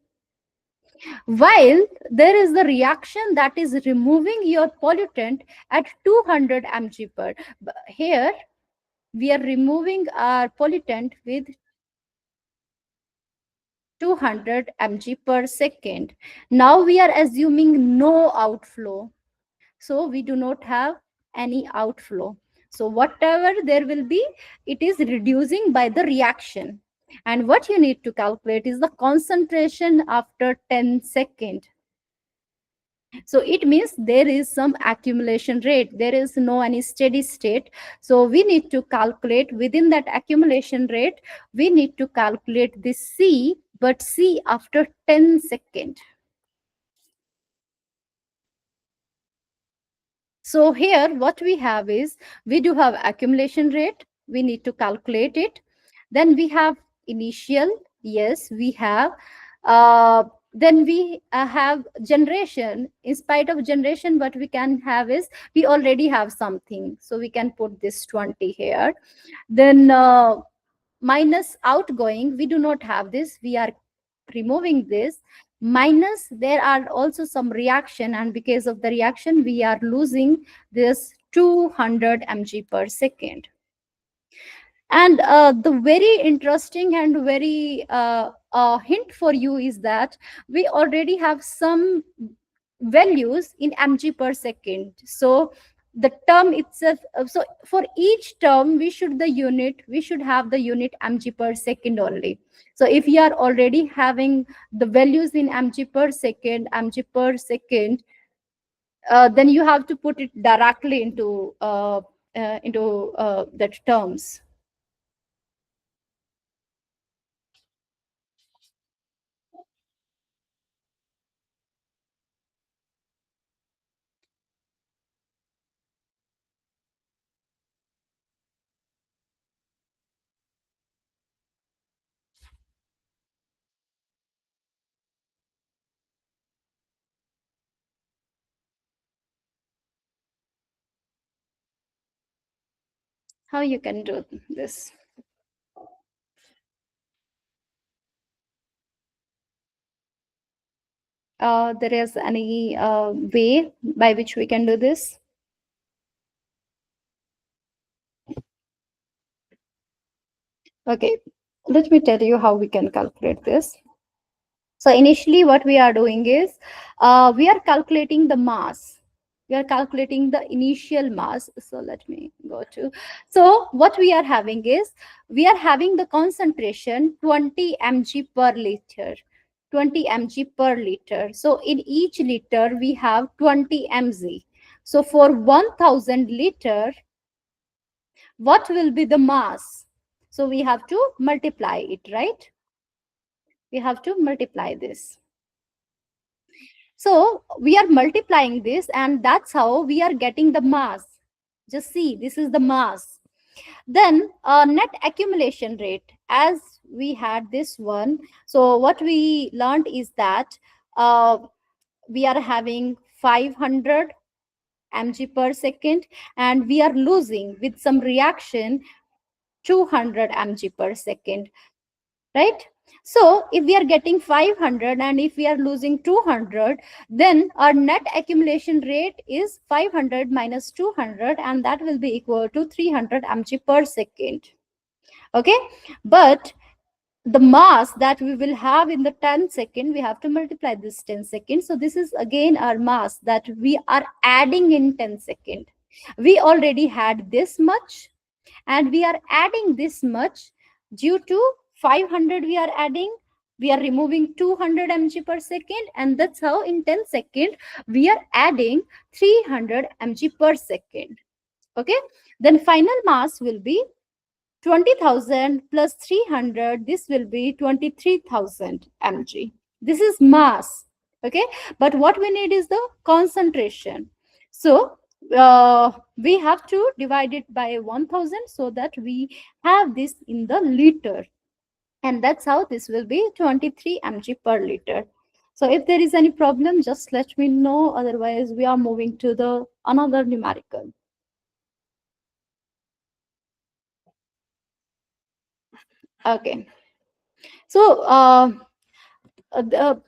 While there is the reaction that is removing your pollutant at 200 mg per. Here, we are removing our pollutant with 200 mg per second. Now we are assuming no outflow. So we do not have any outflow. So whatever there will be, it is reducing by the reaction. And what you need to calculate is the concentration after 10 seconds. So it means there is some accumulation rate. There is no any steady state. So we need to calculate within that accumulation rate, we need to calculate this C, but C after 10 seconds. So here what we have is, we do have accumulation rate, we need to calculate it. Then we have initial, yes, we have. Then we have generation. In spite of generation, what we can have is, we already have something. So we can put this 20 here. Then minus outgoing, we do not have this. We are removing this. Minus, there are also some reaction, and because of the reaction we are losing this 200 mg per second. And the very interesting and very hint for you is that we already have some values in mg per second. So the term itself, so for each term we should have the unit mg per second only. So if you are already having the values in mg per second, then you have to put it directly into that terms. How you can do this? There is any way by which we can do this? Okay, let me tell you how we can calculate this. So initially what we are doing is, we are calculating the mass. We are calculating the initial mass. So let me go to. So what we are having is, we are having the concentration 20 mg per liter. 20 mg per liter. So in each liter we have 20 mg. So for 1000 liter, what will be the mass? So we have to multiply it, right? We have to multiply this. So we are multiplying this, and that's how we are getting the mass. Just see, this is the mass. Then net accumulation rate, as we had this one. So what we learned is that uh, we are having 500 mg per second, and we are losing with some reaction 200 mg per second, right? So if we are getting 500 and if we are losing 200, then our net accumulation rate is 500 minus 200, and that will be equal to 300 mg per second. Okay, but the mass that we will have in the 10 second, we have to multiply this 10 seconds. So this is again our mass that we are adding in 10 second. We already had this much, and we are adding this much. Due to 500 we are adding, we are removing 200 mg per second, and that's how in 10 second we are adding 300 mg per second. Okay, then final mass will be 20,000 plus 300, this will be 23,000 mg. This is mass. Okay, but what we need is the concentration. So we have to divide it by 1000 so that we have this in the liter, and that's how this will be 23 mg per liter. So if there is any problem, just let me know, otherwise we are moving to the another numerical. Okay, so the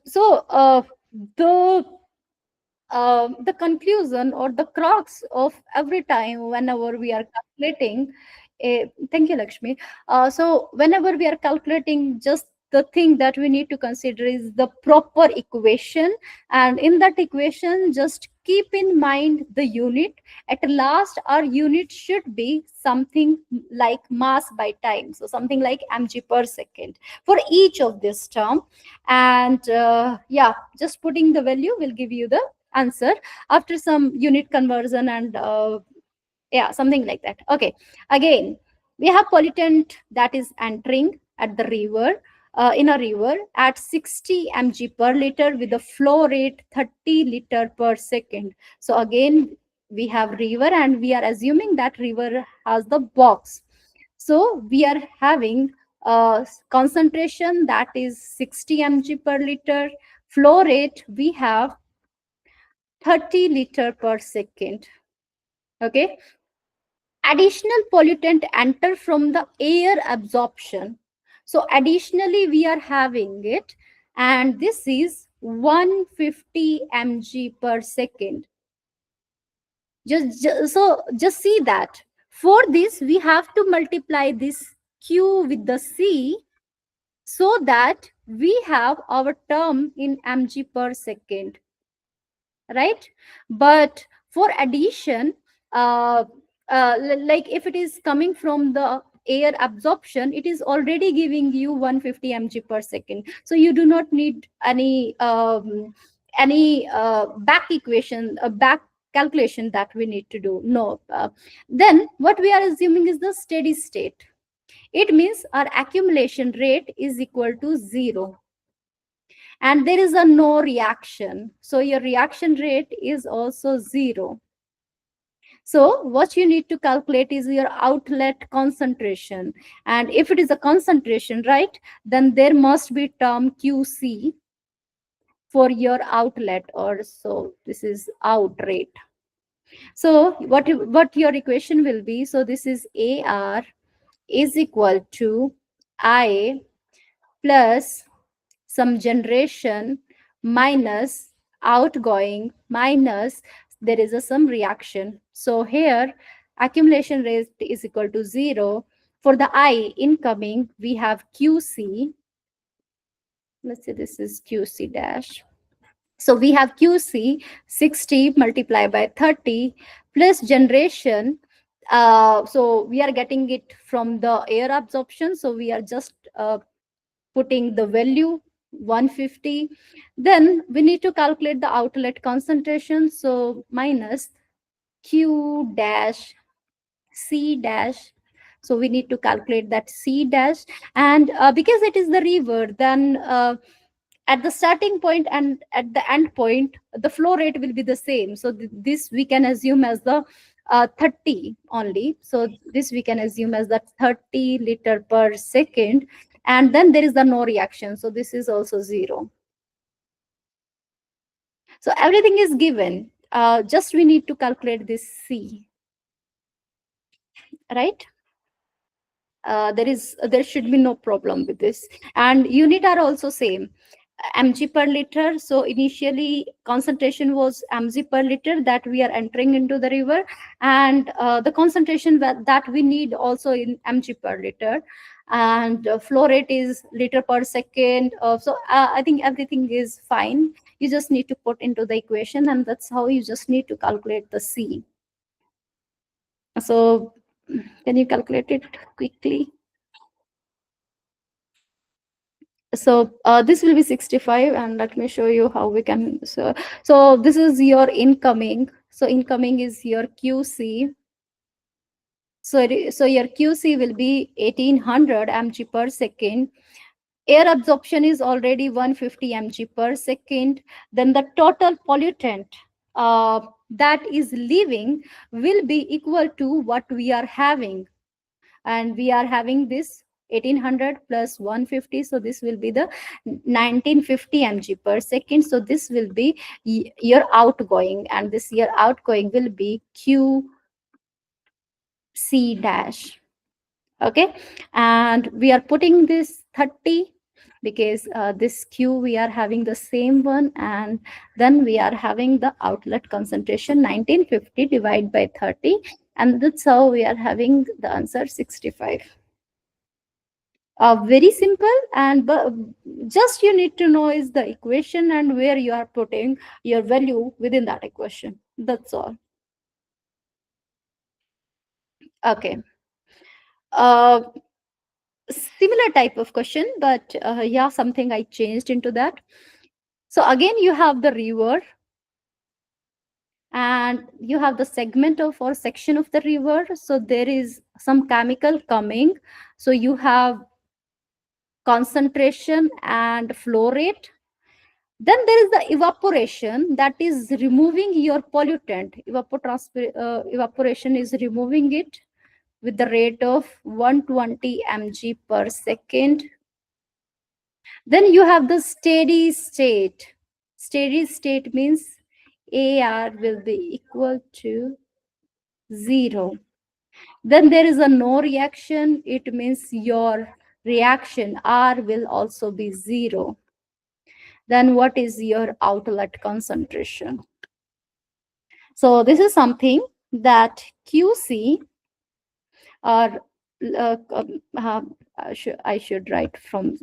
the conclusion or the crux of every time whenever we are calculating, thank you, Lakshmi. So whenever we are calculating, just the thing that we need to consider is the proper equation, and in that equation just keep in mind the unit. At last our unit should be something like mass by time, so something like mg per second for each of this term. And yeah, just putting the value will give you the answer after some unit conversion, and yeah, something like that. Okay, again, we have pollutant that is entering at the river, in a river at 60 mg per liter with a flow rate 30 liter per second. So again, we have river, and we are assuming that river has the box. So we are having concentration that is 60 mg per liter. Flow rate we have 30 liter per second. Okay, additional pollutant enter from the air absorption. So additionally we are having it, and this is 150 mg per second. Just see that for this we have to multiply this q with the c, so that we have our term in mg per second, right? But for addition, uh, like if it is coming from the air absorption, it is already giving you 150 mg per second, so you do not need any back equation, back calculation that we need to do. No. Then what we are assuming is the steady state. It means our accumulation rate is equal to 0, and there is a no reaction, so your reaction rate is also 0. So what you need to calculate is your outlet concentration, and if it is a concentration, right, then there must be term qc for your outlet, or so this is out rate. So what your equation will be, so this is ar is equal to I plus some generation minus outgoing minus there is a some reaction. So here accumulation rate is equal to 0. For the I incoming, we have QC. Let's say this is QC dash. So we have QC 60 multiplied by 30 plus generation. So we are getting it from the air absorption. So we are just putting the value 150. Then we need to calculate the outlet concentration. So minus Q dash C dash. So we need to calculate that C dash. And because it is the river, then at the starting point and at the end point, the flow rate will be the same. So this we can assume as the 30 only. So this we can assume as the 30 liter per second. And then there is the no reaction. So this is also 0. So everything is given. Just we need to calculate this C, right? There should be no problem with this. And unit are also same, mg per liter. So initially concentration was mg per liter that we are entering into the river, and the concentration that we need also in mg per liter, and flow rate is liter per second. I think everything is fine. You just need to put into the equation, and that's how you just need to calculate the C. So can you calculate it quickly? So this will be 65, and let me show you how we can. So this is your incoming. So incoming is your QC. So your QC will be 1800 mg per second. Air absorption is already 150 mg per second. Then the total pollutant that is leaving will be equal to what we are having, and we are having this 1800 plus 150. So this will be the 1950 mg per second. So this will be your outgoing, and this your outgoing will be QC dash. Okay, and we are putting this 30 because this Q we are having the same one, and then we are having the outlet concentration 1950 divided by 30, and that's how we are having the answer 65. Very simple, and just you need to know is the equation and where you are putting your value within that equation. That's all. Okay. uh, Similar type of question, but yeah, something I changed into that. So again, you have the river, and you have the segment of or section of the river. So there is some chemical coming. So you have concentration and flow rate. Then there is the evaporation, that is removing your pollutant. Evaporation is removing it with the rate of 120 mg per second. Then you have the steady state. Steady state means AR will be equal to 0. Then there is a no reaction. It means your reaction R will also be 0. Then what is your outlet concentration? So this is something that QC or I should write from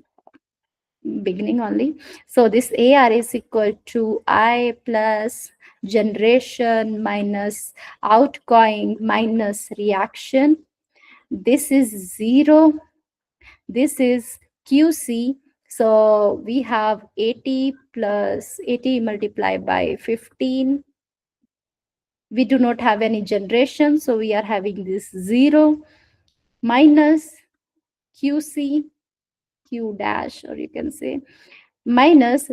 beginning only. So this AR is equal to I plus generation minus outgoing minus reaction. This is 0. This is QC. So we have 80 plus 80 multiplied by 15. We do not have any generation, so we are having this 0 minus QC, Q dash, or you can say minus,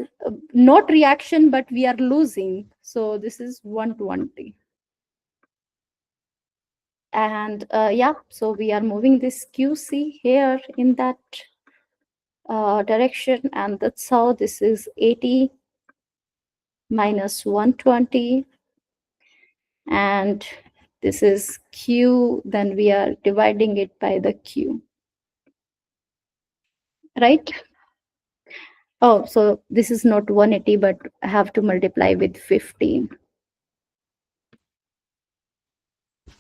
not reaction, but we are losing. So this is 120. And yeah, so we are moving this QC here in that direction, and that's how this is 80 minus 120, and this is Q, then we are dividing it by the Q, right? Oh, so this is not 180, but I have to multiply with 15.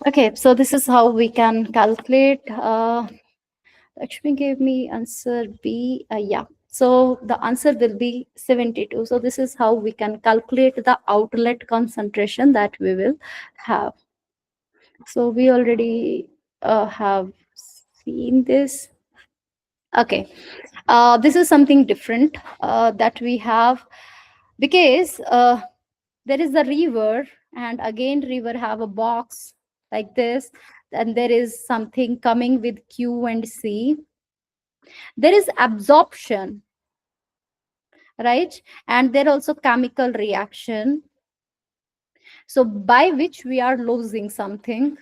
Okay, so this is how we can calculate. Lakshmi gave me answer B. Yeah. So the answer will be 72. So this is how we can calculate the outlet concentration that we will have. So we already have seen this. Okay, this is something different that we have, because there is a river, and again river have a box like this, and there is something coming with Q and C. There is absorption, right? And there also chemical reaction, so by which we are losing something.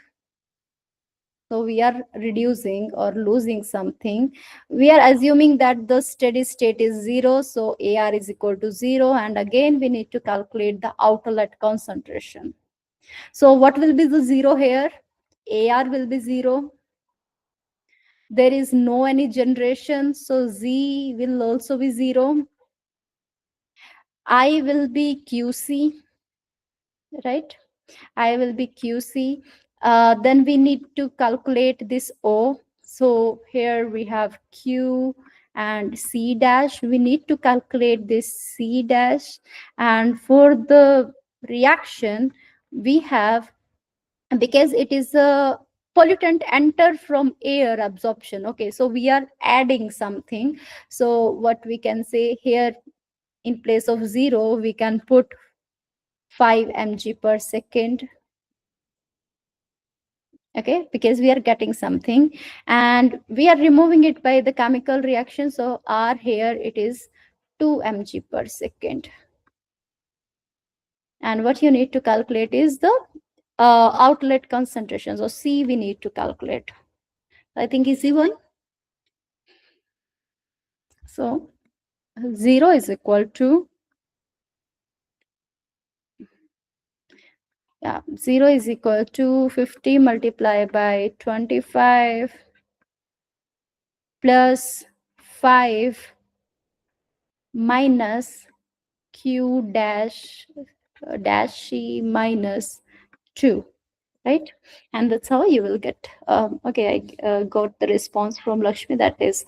So we are reducing or losing something. We are assuming that the steady state is 0, so AR is equal to 0, and again we need to calculate the outlet concentration. So what will be the 0 here? AR will be 0. There is no any generation, so Z will also be 0. I will be QC, right? I will be QC. Then we need to calculate this O. So here we have Q and C dash. We need to calculate this C dash. And for the reaction, we have, because it is a pollutant enter from air absorption. Okay, so we are adding something. So what we can say here, in place of 0, we can put 5 mg per second. Okay, because we are getting something and we are removing it by the chemical reaction, so R here it is 2 mg per second. And what you need to calculate is the outlet concentration, so C we need to calculate. I think easy one. So 0 is equal to, yeah, 0 is equal to 50 multiplied by 25 plus 5 minus Q dash dash C minus 2, right? And that's how you will get, okay, I got the response from Lakshmi, that is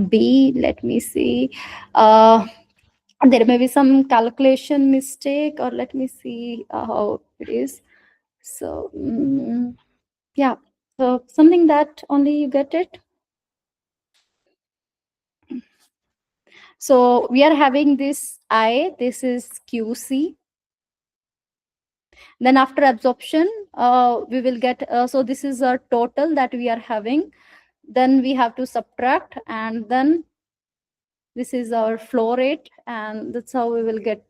B. Let me see. There may be some calculation mistake, or let me see how it is. So, yeah, so something that only you get it. So we are having this I, this is QC. Then after absorption, we will get, so this is a total that we are having. Then we have to subtract, and then this is our flow rate, and that's how we will get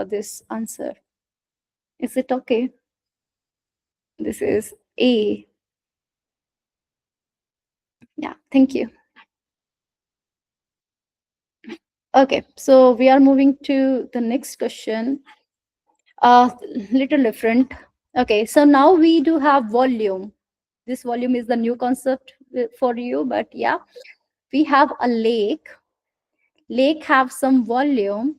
this answer. Is it okay? This is A. Yeah, thank you. Okay, so we are moving to the next question. Little different. Okay, so now we do have volume. This volume is the new concept for you, but yeah, we have a lake. Lake have some volume,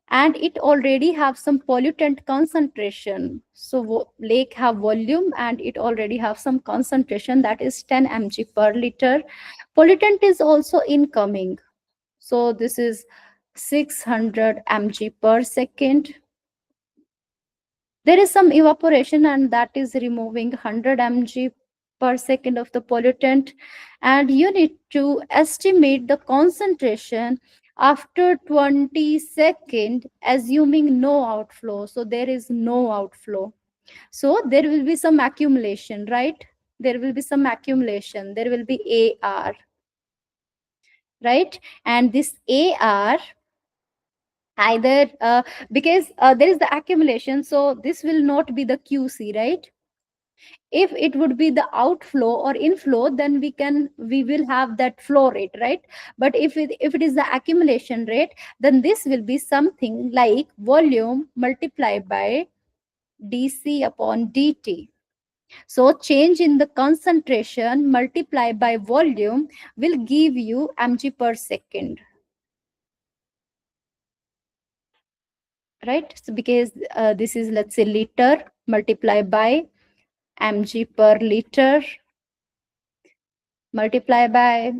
and it already have some pollutant concentration. So lake have volume and it already have some concentration, that is 10 mg per liter. Pollutant is also incoming, so this is 600 mg per second. There is some evaporation, and that is removing 100 mg per second of the pollutant, and you need to estimate the concentration after 20 seconds, assuming no outflow. So there is no outflow, so there will be some accumulation, right? There will be some accumulation, there will be AR, right? And this AR, either because there is the accumulation, so this will not be the QC, right? If it would be the outflow or inflow, then we will have that flow rate, right? But if it is the accumulation rate, then this will be something like volume multiplied by dc upon dt. So change in the concentration multiplied by volume will give you mg per second, right? So because this is, let's say, liter multiplied by mg per liter multiply by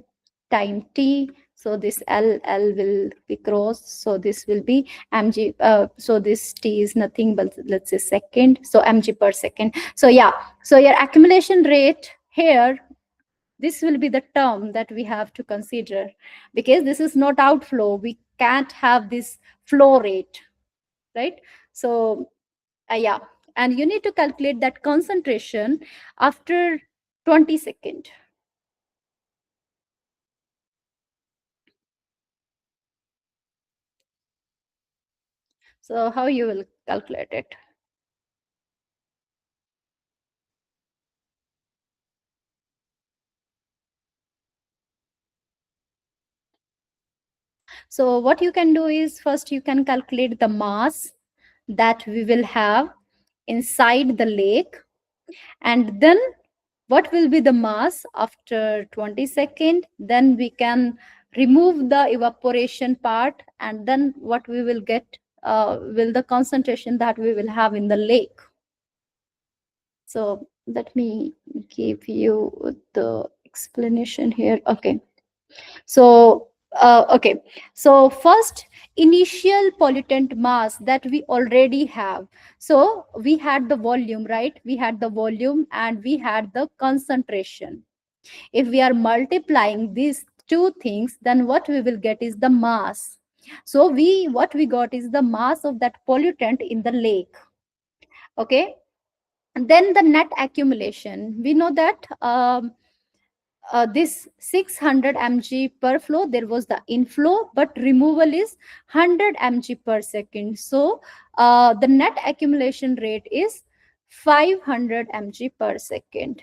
time t. So this L will be crossed. So this will be mg. So this T is nothing but, let's say, second. So mg per second. So yeah. So your accumulation rate here, this will be the term that we have to consider, because this is not outflow. We can't have this flow rate, right? So yeah, and you need to calculate that concentration after 20 second. So how you will calculate it? So what you can do is, first you can calculate the mass that we will have inside the lake, and then what will be the mass after 20 second. Then we can remove the evaporation part, and then what we will get will the concentration that we will have in the lake. So let me give you the explanation here. Okay. So, okay. So first, initial pollutant mass that we already have. So we had the volume, right? We had the volume and we had the concentration. If we are multiplying these two things, then what we will get is the mass. So what we got is the mass of that pollutant in the lake. Okay. And then the net accumulation. We know that this 600 mg per flow, there was the inflow, but removal is 100 mg per second. So the net accumulation rate is 500 mg per second.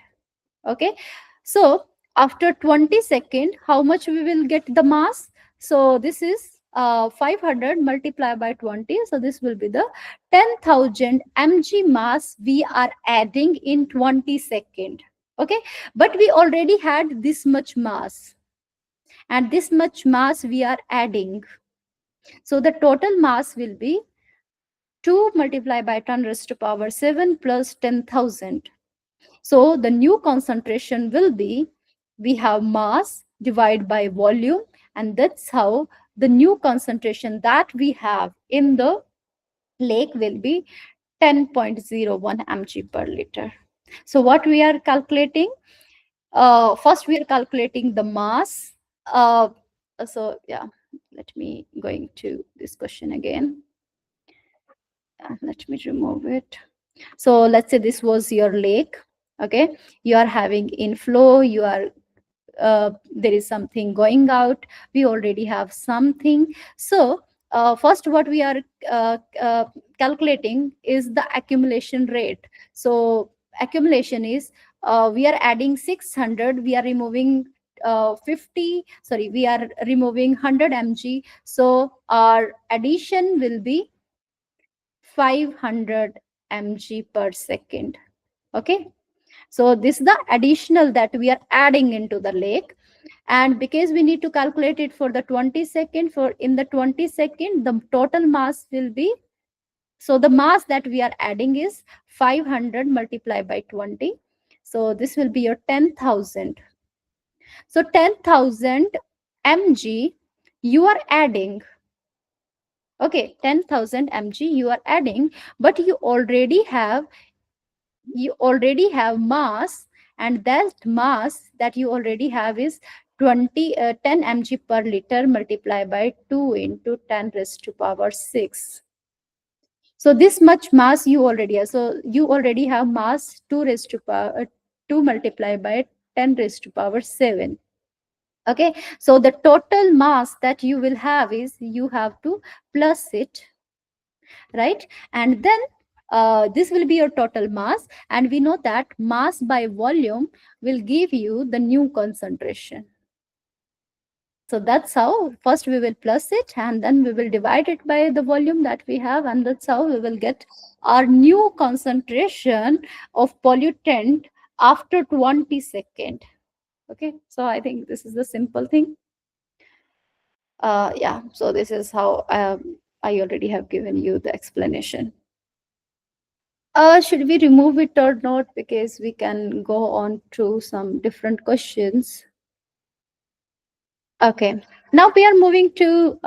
Okay. So after 20 second, how much we will get the mass? So this is 500 multiplied by 20. So this will be the 10,000 mg mass we are adding in 20 second. Okay. But we already had this much mass, and this much mass we are adding. So the total mass will be 2 multiplied by 10 raised to power 7 plus 10,000. So the new concentration will be, we have mass divided by volume, and that's how the new concentration that we have in the lake will be 10.01 mg per liter. So what we are calculating? First we are calculating the mass. Uh, so yeah, let me going to this question again. Let me remove it. So let's say this was your lake. Okay, you are having inflow, you are there is something going out, we already have something. So first what we are calculating is the accumulation rate. So accumulation is, we are adding 600, we are removing 50, sorry, we are removing 100 mg. So our addition will be 500 mg per second. Okay. So this is the additional that we are adding into the lake. And because we need to calculate it for the 20 second, for in the 20 second, the total mass will be, so the mass that we are adding is 500 multiplied by 20. So this will be your 10,000. So 10,000 mg you are adding. Okay, 10,000 mg you are adding, but you already have mass, and that mass that you already have is 10 mg per liter multiplied by 2 into 10 raised to power 6. So this much mass you already have. So you already have mass 2 raised to power 2 multiplied by 10 raised to power 7. Okay. So the total mass that you will have is, you have to plus it, right? And then this will be your total mass, and we know that mass by volume will give you the new concentration. So that's how first we will plus it, and then we will divide it by the volume that we have, and that's how we will get our new concentration of pollutant after 20 second. Okay. So I think this is the simple thing. Yeah. So this is how I already have given you the explanation. Should we remove it or not? Because we can go on to some different questions. Okay. Now we are moving to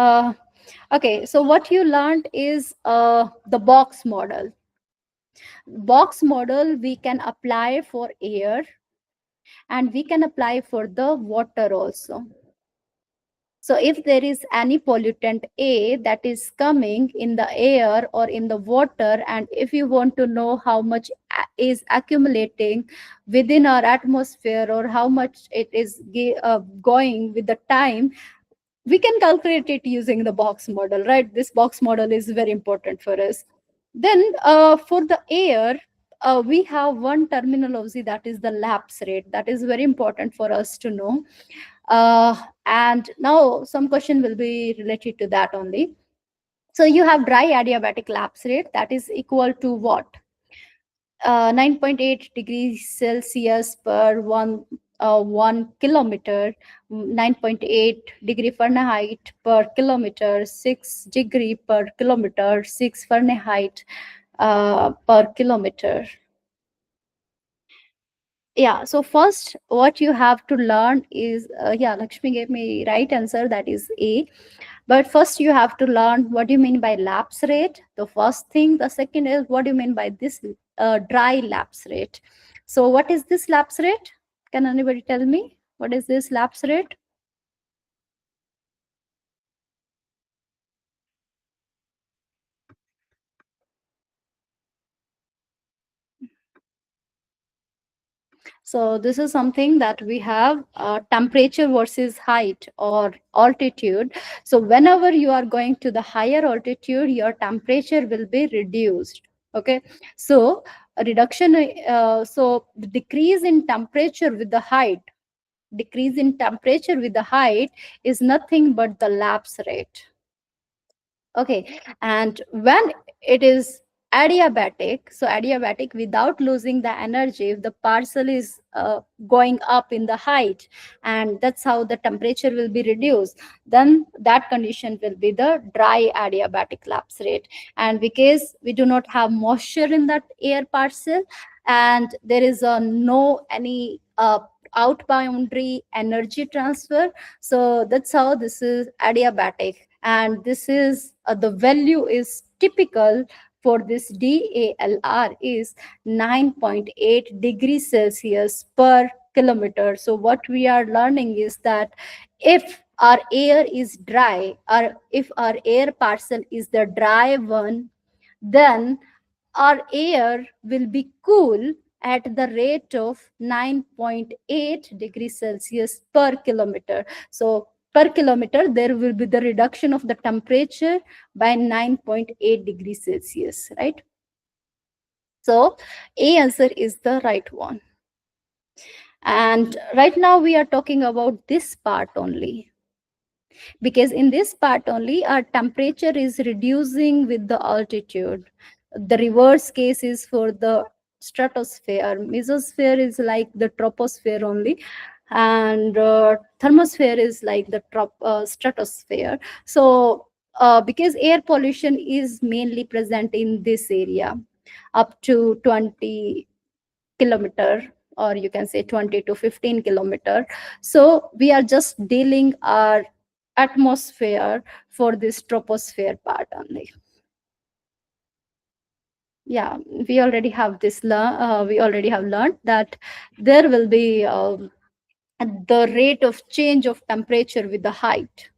okay, so what you learned is the box model we can apply for air, and we can apply for the water also. So if there is any pollutant A that is coming in the air or in the water, and if you want to know how much is accumulating within our atmosphere, or how much it is going with the time, we can calculate it using the box model, right? This box model is very important for us. Then for the air, we have one terminology, that is the lapse rate. That is very important for us to know. uh, and now some question will be related to that only. So you have dry adiabatic lapse rate, that is equal to what? 9.8 degrees Celsius per 1 kilometer, 9.8 degree Fahrenheit per kilometer, 6 degree per kilometer, 6 Fahrenheit per kilometer. Yeah, so first what you have to learn is yeah, Lakshmi gave me right answer, that is A. But first you have to learn what do you mean by lapse rate, the first thing. The second is what do you mean by this dry lapse rate. So what is this lapse rate? Can anybody tell me what is this lapse rate? So this is something that we have temperature versus height or altitude. So whenever you are going to the higher altitude, your temperature will be reduced. Okay. So a reduction, so the decrease in temperature with the height, decrease in temperature with the height is nothing but the lapse rate. Okay, and when it is adiabatic, so adiabatic without losing the energy, if the parcel is going up in the height, and that's how the temperature will be reduced, then that condition will be the dry adiabatic lapse rate. And because we do not have moisture in that air parcel, and there is a no any out boundary energy transfer, so that's how this is adiabatic. And this is the value is typical for this DALR is 9.8 degrees Celsius per kilometer. So what we are learning is that if our air is dry, or if our air parcel is the dry one, then our air will be cool at the rate of 9.8 degrees Celsius per kilometer. So per kilometer, there will be the reduction of the temperature by 9.8 degrees Celsius, right? So A answer is the right one. And right now we are talking about this part only, because in this part only our temperature is reducing with the altitude. The reverse case is for the stratosphere. Mesosphere is like the troposphere only, and thermosphere is like the stratosphere. So because air pollution is mainly present in this area up to 20 kilometer, or you can say 20 to 15 kilometer. So we are just dealing our atmosphere for this troposphere part only. Yeah, we already have we already have learned that there will be the rate of change of temperature with the height.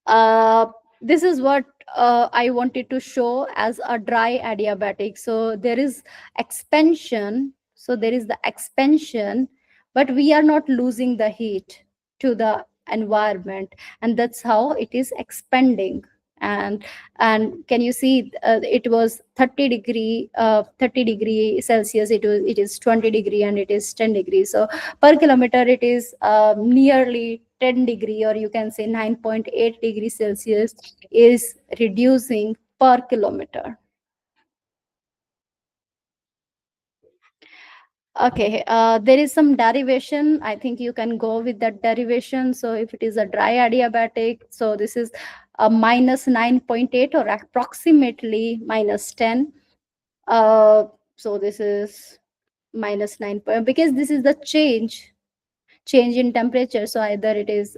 uh, this is what I wanted to show as a dry adiabatic. So there is expansion, so there is the expansion, but we are not losing the heat to the environment, and that's how it is expanding. And can you see it was 30 degree Celsius, it is 20 degree, and it is 10 degrees. So per kilometer it is nearly 10 degree, or you can say 9.8 degrees Celsius is reducing per kilometer. Okay, there is some derivation. I think you can go with that derivation. So if it is a dry adiabatic, so this is a minus 9.8, or approximately minus 10. So this is minus 9, because this is the change change in temperature. So either it is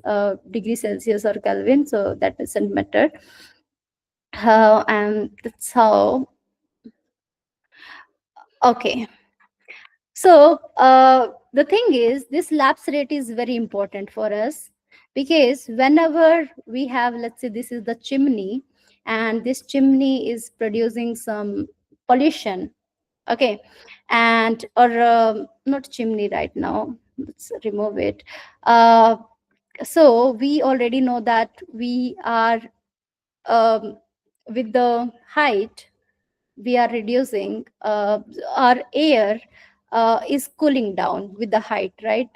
degree Celsius or Kelvin, so that doesn't matter. And that's how. Okay. So the thing is, this lapse rate is very important for us, because whenever we have, let's say, this is the chimney, and this chimney is producing some pollution. Okay, and or not chimney right now. Let's remove it. Uh, so we already know that we are, um, with the height, we are reducing, our air is cooling down with the height, right?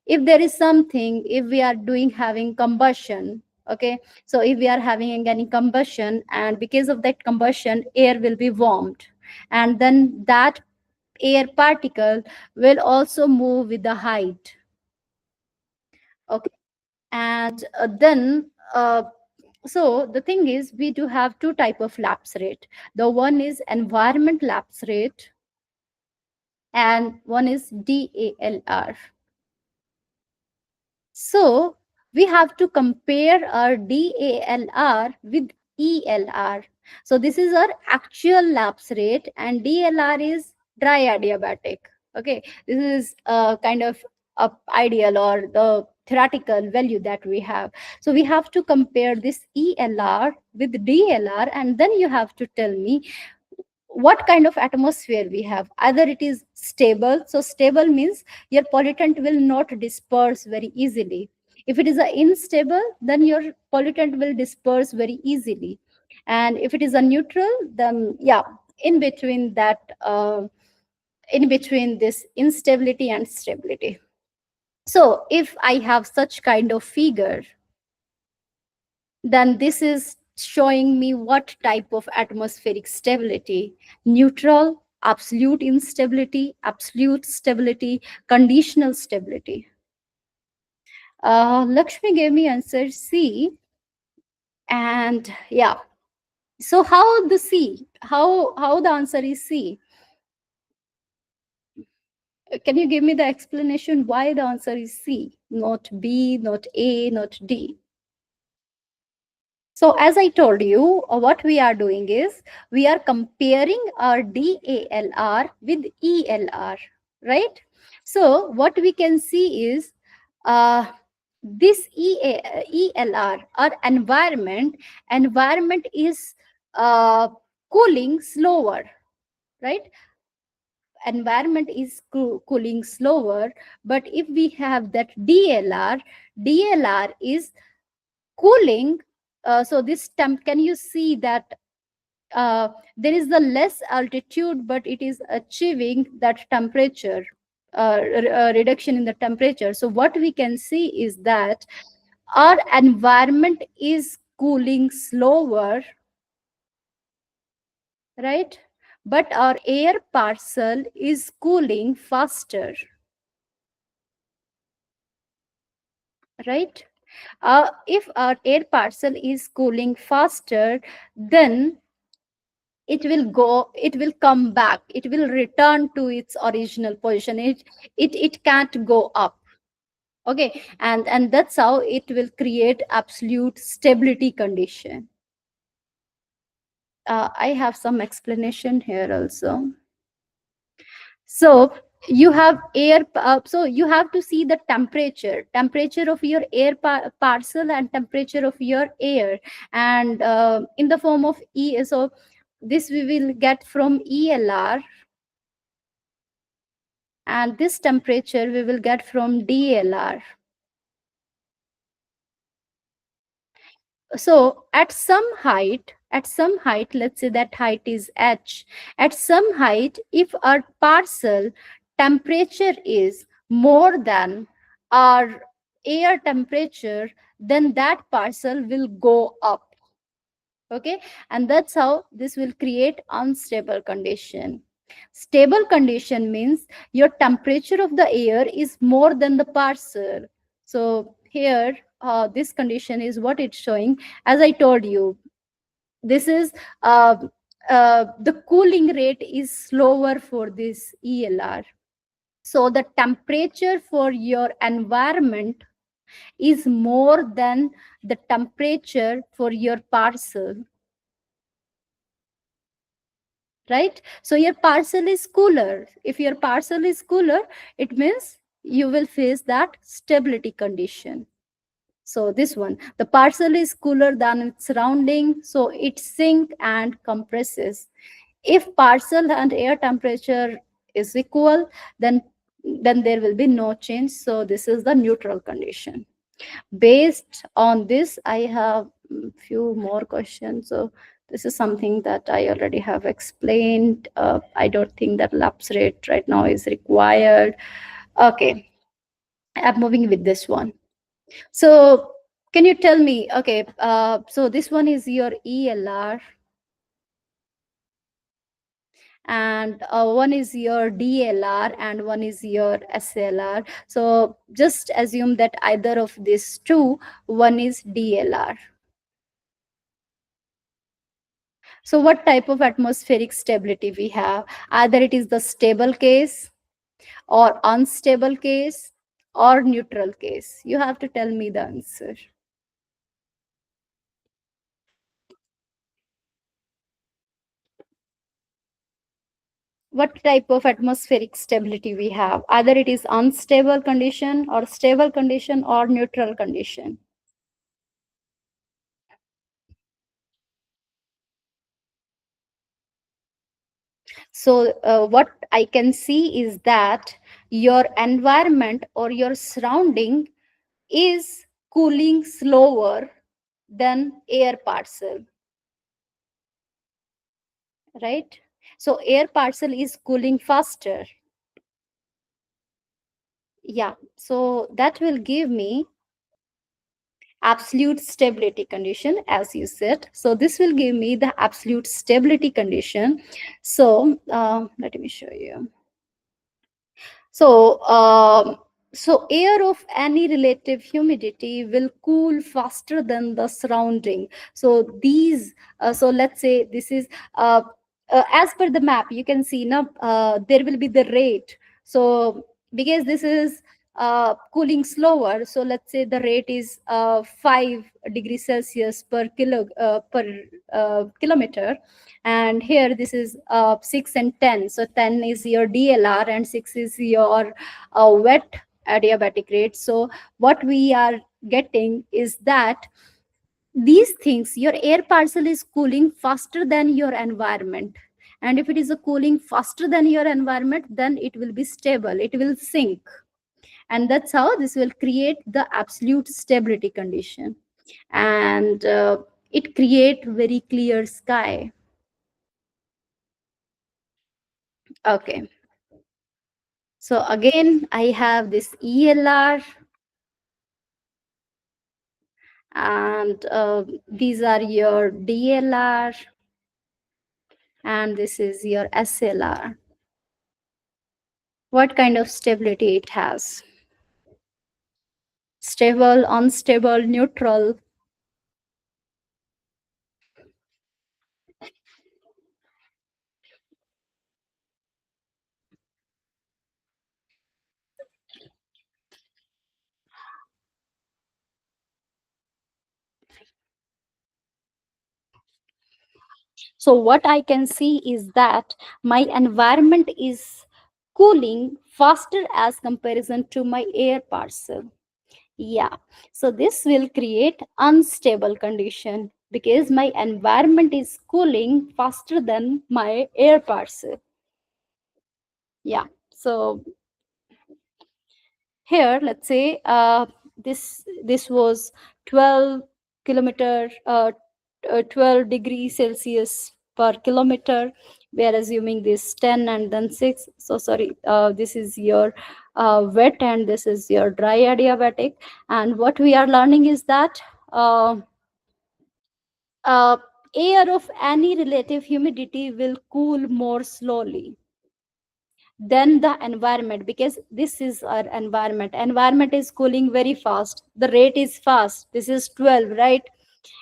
If there is something, if we are doing having combustion, okay, so if we are having any combustion, and because of that combustion, air will be warmed, and then that air particle will also move with the height. Okay, and then so the thing is, we do have two type of lapse rate. The one is environment lapse rate, and one is DALR. So we have to compare our DALR with ELR. So this is our actual lapse rate, and DLR is dry adiabatic. Okay, this is kind of a ideal or the theoretical value that we have. So we have to compare this ELR with DLR, and then you have to tell me what kind of atmosphere we have. Either it is stable, so stable means your pollutant will not disperse very easily. If it is a unstable, then your pollutant will disperse very easily. And if it is a neutral, then yeah, in between that, in between this instability and stability. So if I have such kind of figure, then this is showing me what type of atmospheric stability: neutral, absolute instability, absolute stability, conditional stability. Lakshmi gave me answer C. And yeah, so how the C, how the answer is C? Can you give me the explanation why the answer is C, not B, not A, not D? So as I told you, what we are doing is we are comparing our DALR with ELR, right? So what we can see is, this ELR, our environment is cooling slower, right? Environment is cooling slower. But if we have that DLR is cooling. So this temp, can you see that there is the less altitude, but it is achieving that temperature, reduction in the temperature. So what we can see is that our environment is cooling slower, right? But our air parcel is cooling faster, right? If our air parcel is cooling faster, then it will come back, it will return to its original position. It can't go up. Okay, and that's how it will create absolute stability condition. I have some explanation here also. So you have so you have to see the temperature of your air parcel and temperature of your air, and in the form of so this we will get from ELR, and this temperature we will get from DLR. So at some height, let's say that height is H. At some height, if our parcel temperature is more than our air temperature, then that parcel will go up. Okay, and that's how this will create unstable condition. Stable condition means your temperature of the air is more than the parcel. So here, this condition is what it's showing. As I told you, this is the cooling rate is slower for this ELR. So the temperature for your environment is more than the temperature for your parcel, right? So your parcel is cooler. If your parcel is cooler, it means you will face that stability condition. So this one, the parcel is cooler than its surrounding, so it sinks and compresses. If parcel and air temperature is equal, then there will be no change. So this is the neutral condition. Based on this, I have few more questions. So this is something that I already have explained. I don't think that lapse rate right now is required. Okay, I'm moving with this one. So can you tell me, okay, so this one is your ELR, and one is your DLR, and one is your SLR. So just assume that either of these two, one is DLR. So what type of atmospheric stability we have? Either it is the stable case or unstable case or neutral case. You have to tell me the answer. What type of atmospheric stability we have? Either it is unstable condition or stable condition or neutral condition. So what I can see is that your environment or your surrounding is cooling slower than air parcel, right? So air parcel is cooling faster. Yeah, so that will give me absolute stability condition, as you said. So this will give me the absolute stability condition. So let me show you. So, so air of any relative humidity will cool faster than the surrounding. So these, so let's say this is, as per the map, you can see now there will be the rate. So because this is cooling slower, so let's say the rate is 5 degrees Celsius per kilometer, and here this is 6 and 10. So 10 is your DLR and 6 is your wet adiabatic rate. So what we are getting is that these things, your air parcel is cooling faster than your environment, and if it is a cooling faster than your environment, then it will be stable, it will sink, and that's how this will create the absolute stability condition, and it create very clear sky. Okay, so again, I have this ELR, and these are your DLR, and this is your SLR. What kind of stability it has? Stable, unstable, neutral. So what I can see is that my environment is cooling faster as comparison to my air parcel. Yeah, so this will create unstable condition because my environment is cooling faster than my air parcel. Yeah, so here let's say this was 12 kilometer 12 degrees Celsius per kilometer. We are assuming this 10 and then 6. So sorry, this is your wet and this is your dry adiabatic, and what we are learning is that uh, uh, air of any relative humidity will cool more slowly than the environment, because this is our environment is cooling very fast, the rate is fast, this is 12, right?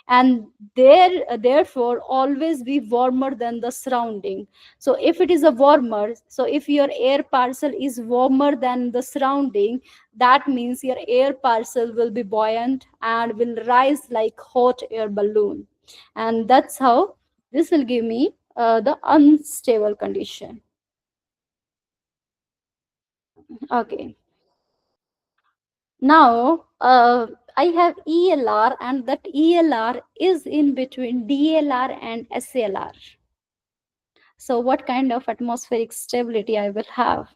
and therefore always be warmer than the surrounding. So if it is a warmer, so if your air parcel is warmer than the surrounding, that means your air parcel will be buoyant and will rise like hot air balloon. And that's how this will give me the unstable condition. Okay. Now, I have ELR, and that ELR is in between DLR and SLR. So what kind of atmospheric stability I will have?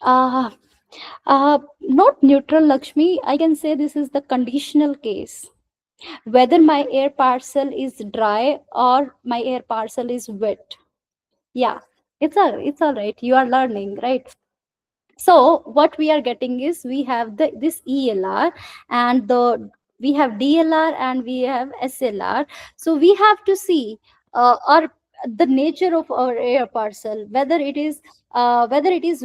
Uh, Not neutral, Lakshmi. I can say this is the conditional case. Whether my air parcel is dry or my air parcel is wet. Yeah, it's all right. You are learning, right? So what we are getting is we have this ELR, and we have DLR and we have SLR. So we have to see our the nature of our air parcel, whether it is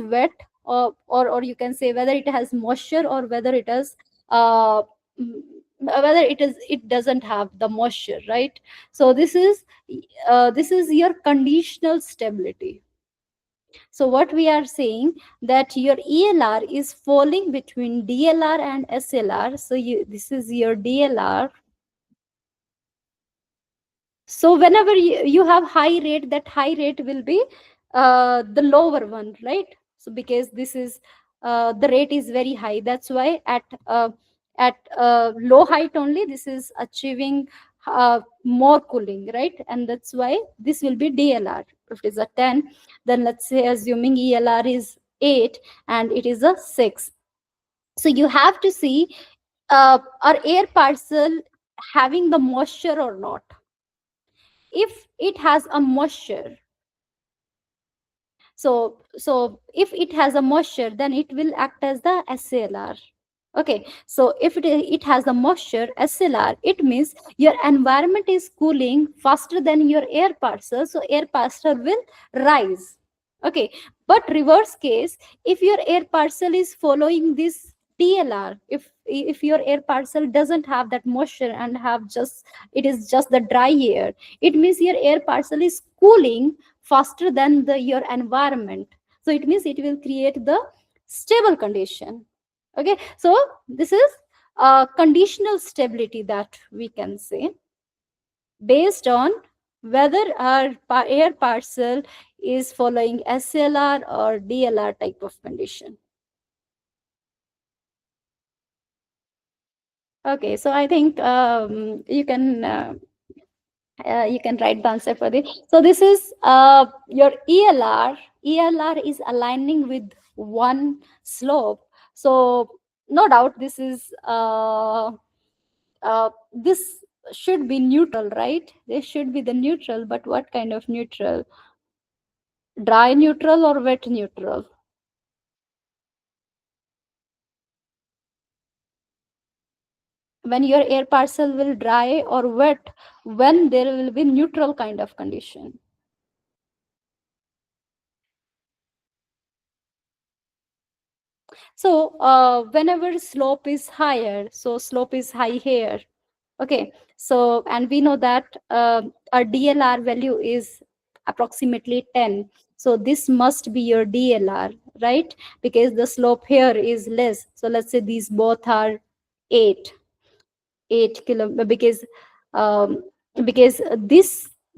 wet, or you can say whether it has moisture, or whether it is uh, mm, whether it doesn't have the moisture, right? So this is your conditional stability. So what we are saying, that your ELR is falling between DLR and SLR. So this is your DLR. So whenever you have high rate, that high rate will be the lower one, right? So because this is the rate is very high, that's why at low height only this is achieving more cooling, right? And that's why this will be DLR. If it is a 10, then let's say assuming ELR is 8 and it is a 6. So you have to see our air parcel having the moisture or not. If it has a moisture, so if it has a moisture, then it will act as the SLR. Okay, so if it has a moisture SLR, it means your environment is cooling faster than your air parcel, so air parcel will rise. Okay, but reverse case, if your air parcel is following this DLR, if your air parcel doesn't have that moisture and have just it is just the dry air, it means your air parcel is cooling faster than your environment. So it means it will create the stable condition. Okay, so this is conditional stability that we can say, based on whether our air parcel is following SLR or DLR type of condition. Okay, so I think you can write the answer for this. So this is your ELR. ELR is aligning with one slope. So no doubt this should be neutral, right? This should be the neutral, but what kind of neutral? Dry neutral or wet neutral? When your air parcel will dry or wet, when there will be neutral kind of condition. So whenever slope is higher, so slope is high here. Okay, so and we know that our DLR value is approximately 10. So this must be your DLR, right? Because the slope here is less. So let's say these both are 8, 8 kilo, because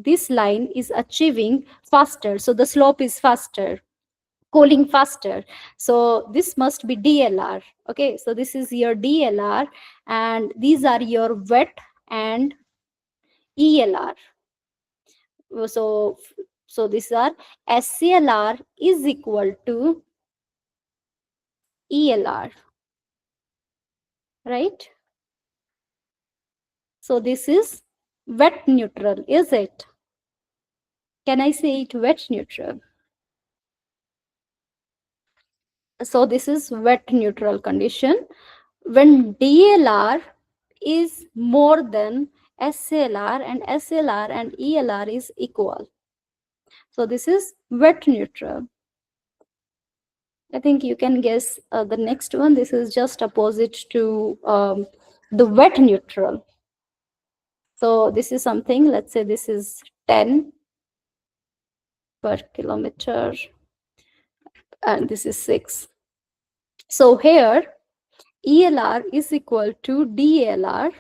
this line is achieving faster. So the slope is faster, cooling faster. So this must be DLR. Okay, so this is your DLR, and these are your wet and ELR. So so these are SCLR is equal to ELR, right? So this is wet neutral, is it? Can I say it wet neutral? So this is wet neutral condition when DLR is more than SLR and SLR and ELR is equal. So this is wet neutral. I think you can guess the next one. This is just opposite to the wet neutral. So this is something, let's say this is 10 per kilometer and this is 6. So here ELR is equal to DLR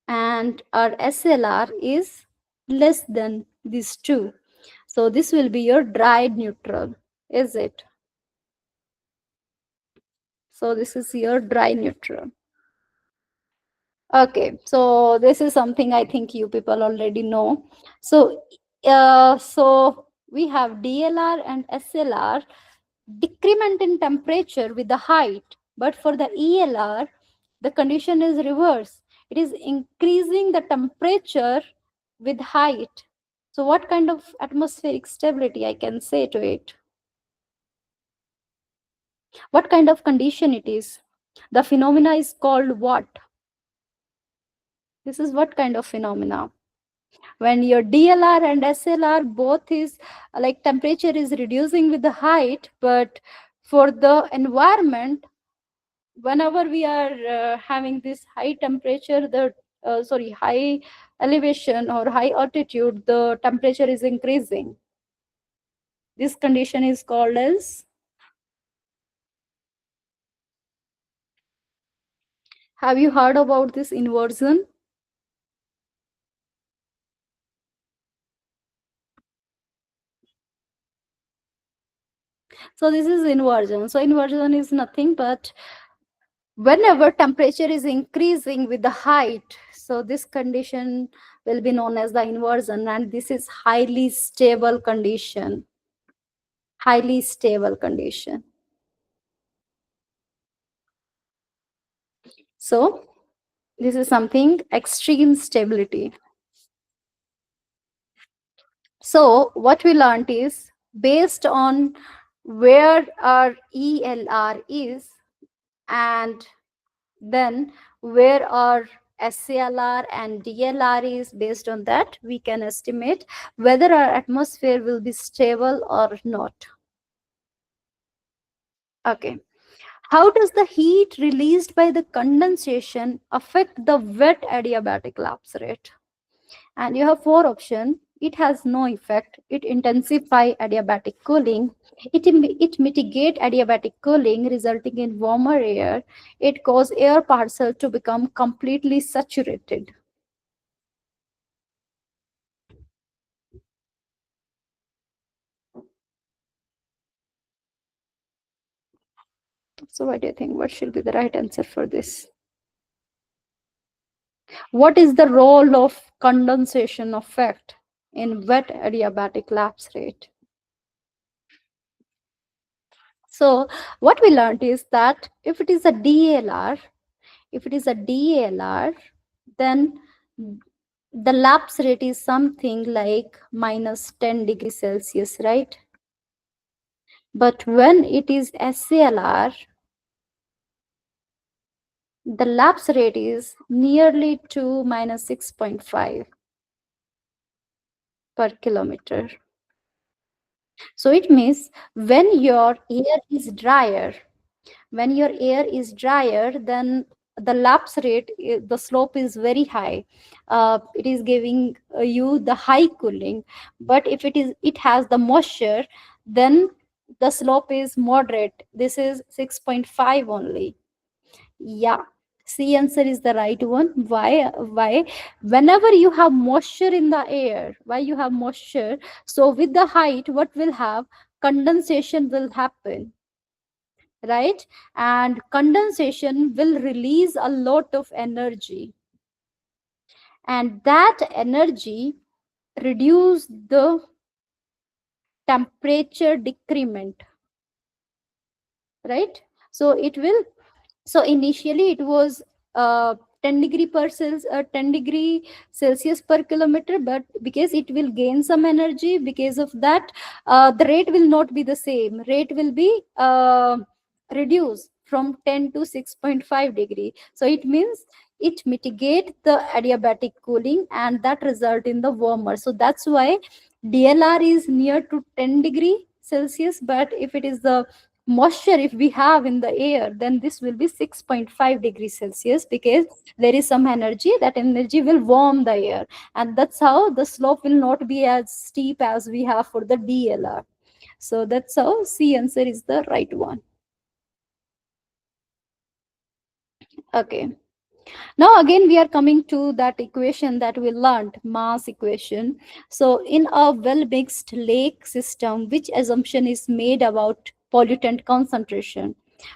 and our SLR is less than these two. So this will be your dry neutral, is it? So this is your dry neutral. Okay, so this is something I think you people already know. So, so we have DLR and SLR decrement in temperature with the height, but for the ELR, the condition is reverse. It is increasing the temperature with height. So, what kind of atmospheric stability I can say to it? What kind of condition it is? The phenomena is called what? This is what kind of phenomena? When your DLR and SLR both is like temperature is reducing with the height, but for the environment, whenever we are having this high temperature, the high elevation or high altitude, the temperature is increasing. This condition is called as, have you heard about this inversion? So this is inversion. So inversion is nothing but whenever temperature is increasing with the height, so this condition will be known as the inversion, and this is highly stable condition. Highly stable condition. So this is something extreme stability. So what we learned is based on where our ELR is and then where our SCLR and DLR is, based on that we can estimate whether our atmosphere will be stable or not. Okay, how does the heat released by the condensation affect the wet adiabatic lapse rate? And you have four options. It has no effect. It intensify adiabatic cooling. It mitigate adiabatic cooling, resulting in warmer air. It cause air parcel to become completely saturated. So what do you think? What should be the right answer for this? What is the role of condensation effect in wet adiabatic lapse rate? So what we learned is that if it is a DLR, then the lapse rate is something like minus 10 degrees Celsius, right? But when it is SCLR, the lapse rate is nearly to minus 6.5 per kilometer. So it means when your air is drier, then the lapse rate, the slope is very high. It is giving you the high cooling. But if it has the moisture, then the slope is moderate. This is 6.5 only. Yeah, C answer is the right one. Why? Whenever you have moisture in the air, why you have moisture? So with the height, what will have? Condensation will happen, right? And condensation will release a lot of energy, and that energy reduce the temperature decrement, right? So it will, so initially it was 10 degree Celsius per kilometer, but because it will gain some energy, because of that the rate will not be the same. Rate will be reduced from 10 to 6.5 degree. So it means it mitigate the adiabatic cooling, and that result in the warmer. So that's why DLR is near to 10 degree Celsius, but if it is the moisture if we have in the air, then this will be 6.5 degrees Celsius, because there is some energy, that energy will warm the air, and that's how the slope will not be as steep as we have for the DLR. So that's how C answer is the right one. Okay. Now again we are coming to that equation that we learned, mass equation. So in a well mixed lake system, which assumption is made about pollutant concentration?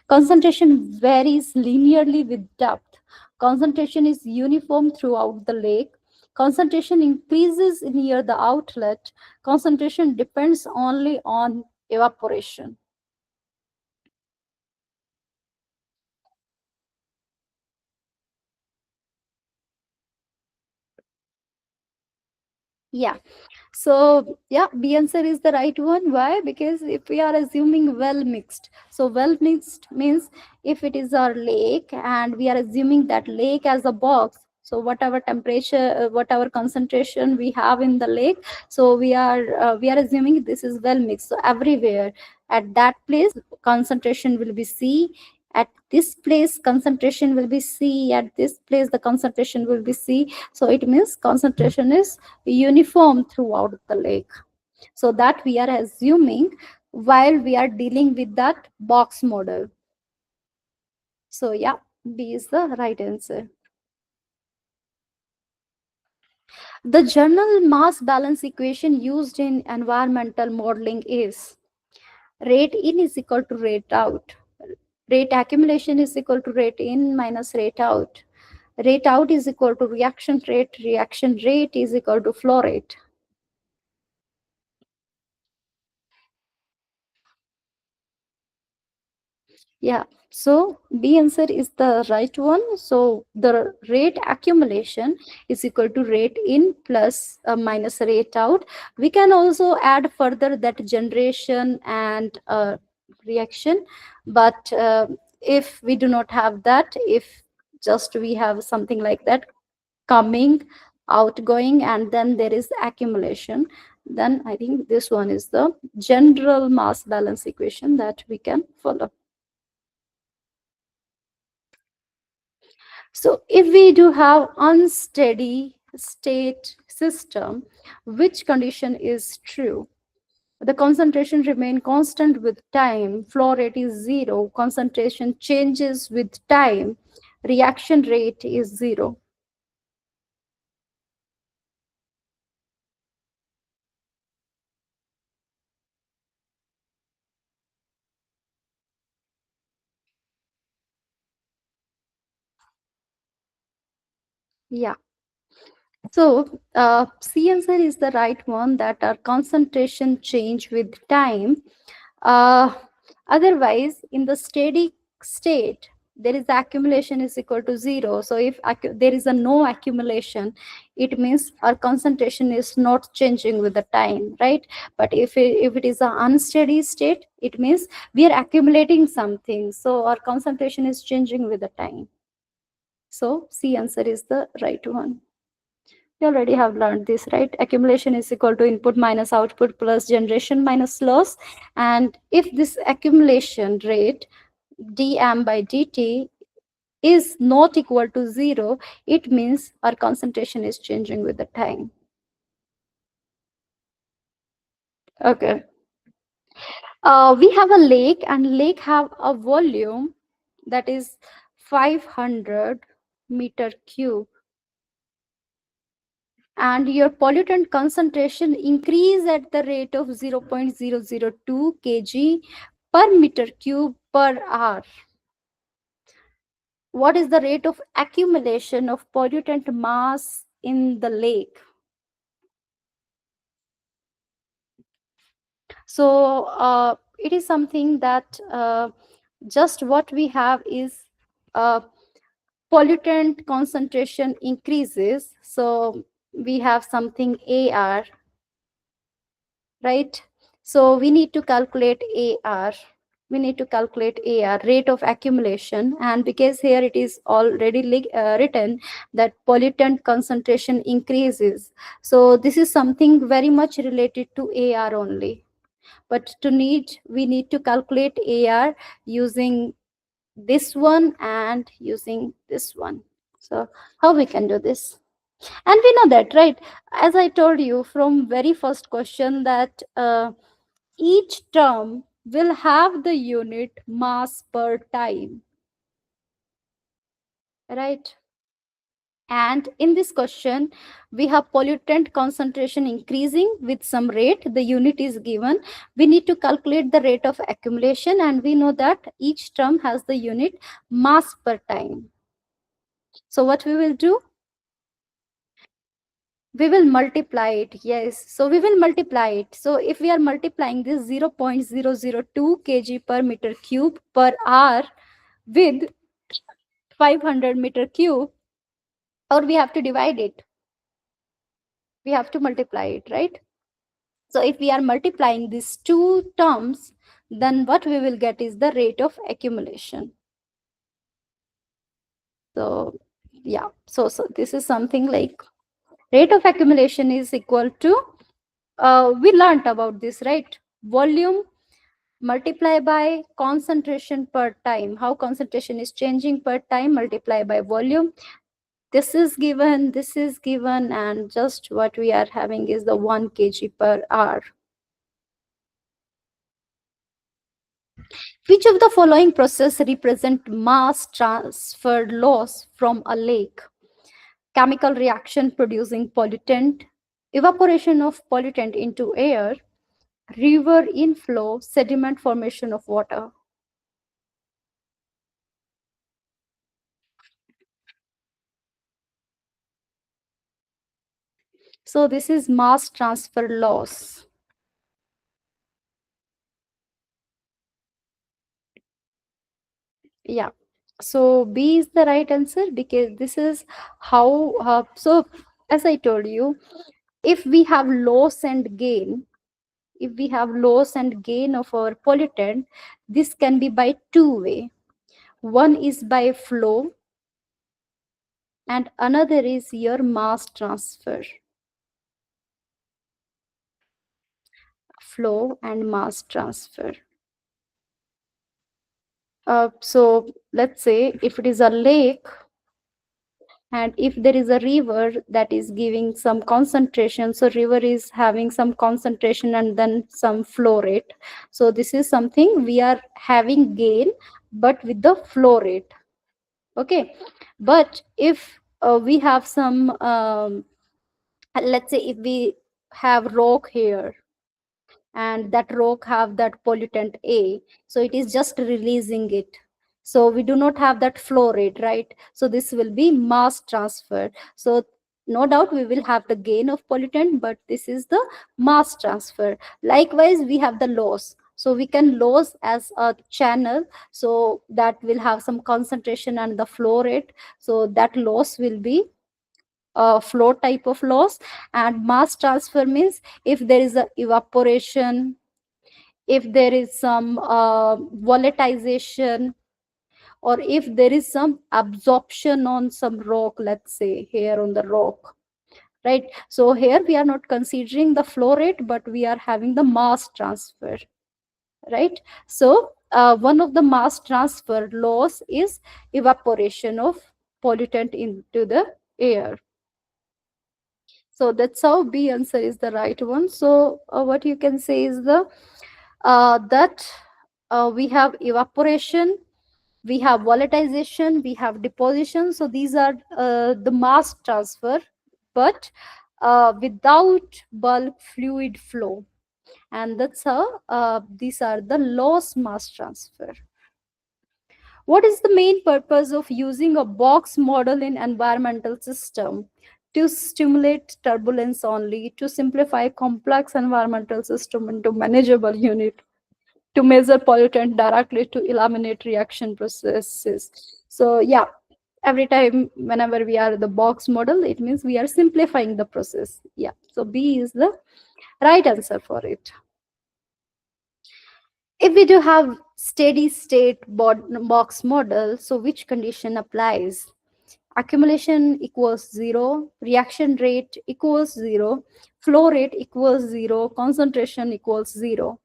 Concentration varies linearly with depth. Concentration is uniform throughout the lake. Concentration increases near the outlet. Concentration depends only on evaporation. Yeah. So yeah, B answer is the right one. Why? Because if we are assuming well mixed, so well mixed means if it is our lake and we are assuming that lake as a box, so whatever temperature, whatever concentration we have in the lake, so we are assuming this is well mixed. So everywhere at that place concentration will be C. At this place concentration will be C. At this place the concentration will be C. So it means concentration is uniform throughout the lake. So that we are assuming while we are dealing with that box model. So yeah, B is the right answer. The general mass balance equation used in environmental modeling is rate in is equal to rate out. Rate accumulation is equal to rate in minus rate out. Rate out is equal to reaction rate. Reaction rate is equal to flow rate. Yeah, so B answer is the right one. So the rate accumulation is equal to rate in plus minus rate out. We can also add further that generation and reaction, but if we do not have that, if just we have something like that coming, outgoing, and then there is accumulation, then I think this one is the general mass balance equation that we can follow. So if we do have unsteady state system, which condition is true? The concentration remain constant with time, flow rate is zero, concentration changes with time, reaction rate is zero. Yeah. So C answer is the right one, that our concentration change with time. Uh, Otherwise, in the steady state, there is accumulation is equal to zero. So if there is a no accumulation, it means our concentration is not changing with the time, right? But if it is an unsteady state, it means we are accumulating something. So our concentration is changing with the time. So C answer is the right one. You already have learned this, right? Accumulation is equal to input minus output plus generation minus loss. And if this accumulation rate dm by dt is not equal to zero, it means our concentration is changing with the time. Okay. We have a lake, and lake have a volume that is 500 meter cube, and your pollutant concentration increase at the rate of 0.002 kg per meter cube per hour. What is the rate of accumulation of pollutant mass in the lake? So it is something that just what we have is uh, pollutant concentration increases. So we have something AR, right? So we need to calculate AR. We need to calculate AR, rate of accumulation, and because here it is already written that pollutant concentration increases, so this is something very much related to AR only. But we need to calculate AR using this one and using this one. So how we can do this? And we know that, right? As I told you from very first question, that each term will have the unit mass per time, right? And in this question, we have pollutant concentration increasing with some rate. The unit is given. We need to calculate the rate of accumulation, and we know that each term has the unit mass per time. So what we will do? We will multiply it. Yes, so we will multiply it. So if we are multiplying this 0.002 kg per meter cube per hour with 500 meter cube, or we have to divide it, we have to multiply it, right? So if we are multiplying these two terms, then what we will get is the rate of accumulation. So yeah, so this is something like rate of accumulation is equal to, we learned about this, right? Volume multiply by concentration per time, how concentration is changing per time, multiply by volume. This is given, this is given, and just what we are having is the 1 kg per hour. Which of the following process represent mass transfer loss from a lake? Chemical reaction producing pollutant, evaporation of pollutant into air, river inflow, sediment formation of water. So this is mass transfer loss. Yeah. So B is the right answer, because this is how, so as I told you, if we have loss and gain, if we have loss and gain of our pollutant, this can be by two way. One is by flow and another is your mass transfer. Flow and mass transfer. So let's say if it is a lake, and if there is a river that is giving some concentration, so river is having some concentration and then some flow rate, so this is something we are having gain but with the flow rate. Okay, but if we have some let's say if we have rock here, and that rock have that pollutant A, so it is just releasing it, so we do not have that flow rate, right? So this will be mass transfer. So no doubt we will have the gain of pollutant, but this is the mass transfer. Likewise, we have the loss, so we can lose as a channel, so that will have some concentration and the flow rate, so that loss will be a flow type of loss. And mass transfer means if there is a evaporation, if there is some volatilization, or if there is some absorption on some rock, let's say here on the rock, right? So here we are not considering the flow rate, but we are having the mass transfer, right? So one of the mass transfer loss is evaporation of pollutant into the air. So that's how B answer is the right one. So what you can say is the that we have evaporation, we have volatilization, we have deposition. So these are the mass transfer, but without bulk fluid flow. And that's how these are the loss mass transfer. What is the main purpose of using a box model in environmental system? To stimulate turbulence only, to simplify complex environmental system into manageable unit, to measure pollutant directly, to eliminate reaction processes. So yeah, every time whenever we are the box model, it means we are simplifying the process. Yeah, so B is the right answer for it. If we do have steady state box model, so which condition applies? Accumulation equals 0, reaction rate equals 0, flow rate equals 0, concentration equals 0.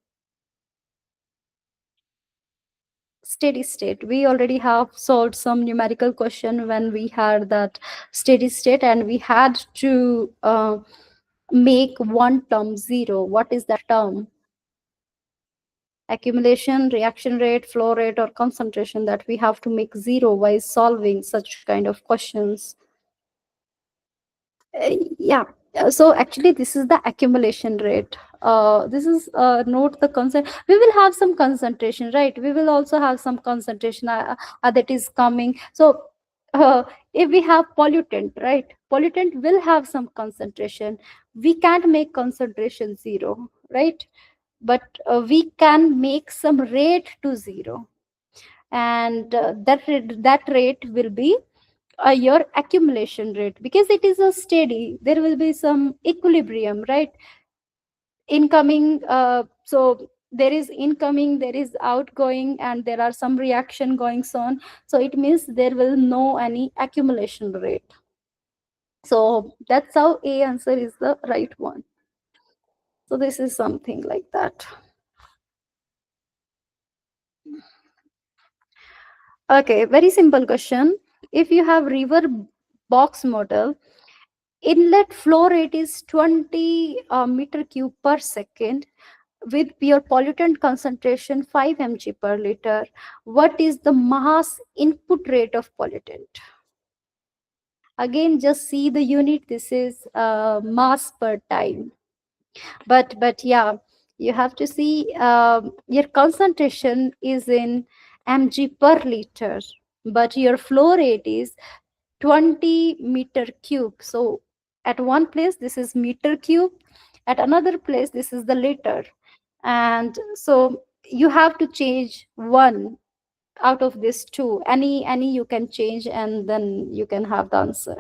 Steady state, we already have solved some numerical question when we had that steady state, and we had to make one term 0. What is that term? Accumulation, reaction rate, flow rate, or concentration, that we have to make 0 while solving such kind of questions. Yeah. So actually, this is the accumulation rate. This is note the concent. We will have some concentration, right? We will also have some concentration that is coming. So if we have pollutant, right? Pollutant will have some concentration. We can't make concentration 0, right? But we can make some rate to 0, and that rate will be your accumulation rate, because it is a steady, there will be some equilibrium, right? Incoming, so there is incoming, there is outgoing, and there are some reaction going on, so it means there will no any accumulation rate. So that's how A answer is the right one. So this is something like that. Okay, very simple question. If you have river box model, inlet flow rate is 20 meter cube per second, with pure pollutant concentration 5 mg per liter. What is the mass input rate of pollutant? Again, just see the unit. This is mass per time. But yeah, you have to see your concentration is in mg per liter, but your flow rate is 20 meter cube. So at one place this is meter cube, at another place this is the liter, and so you have to change one out of these two. Any you can change, and then you can have the answer.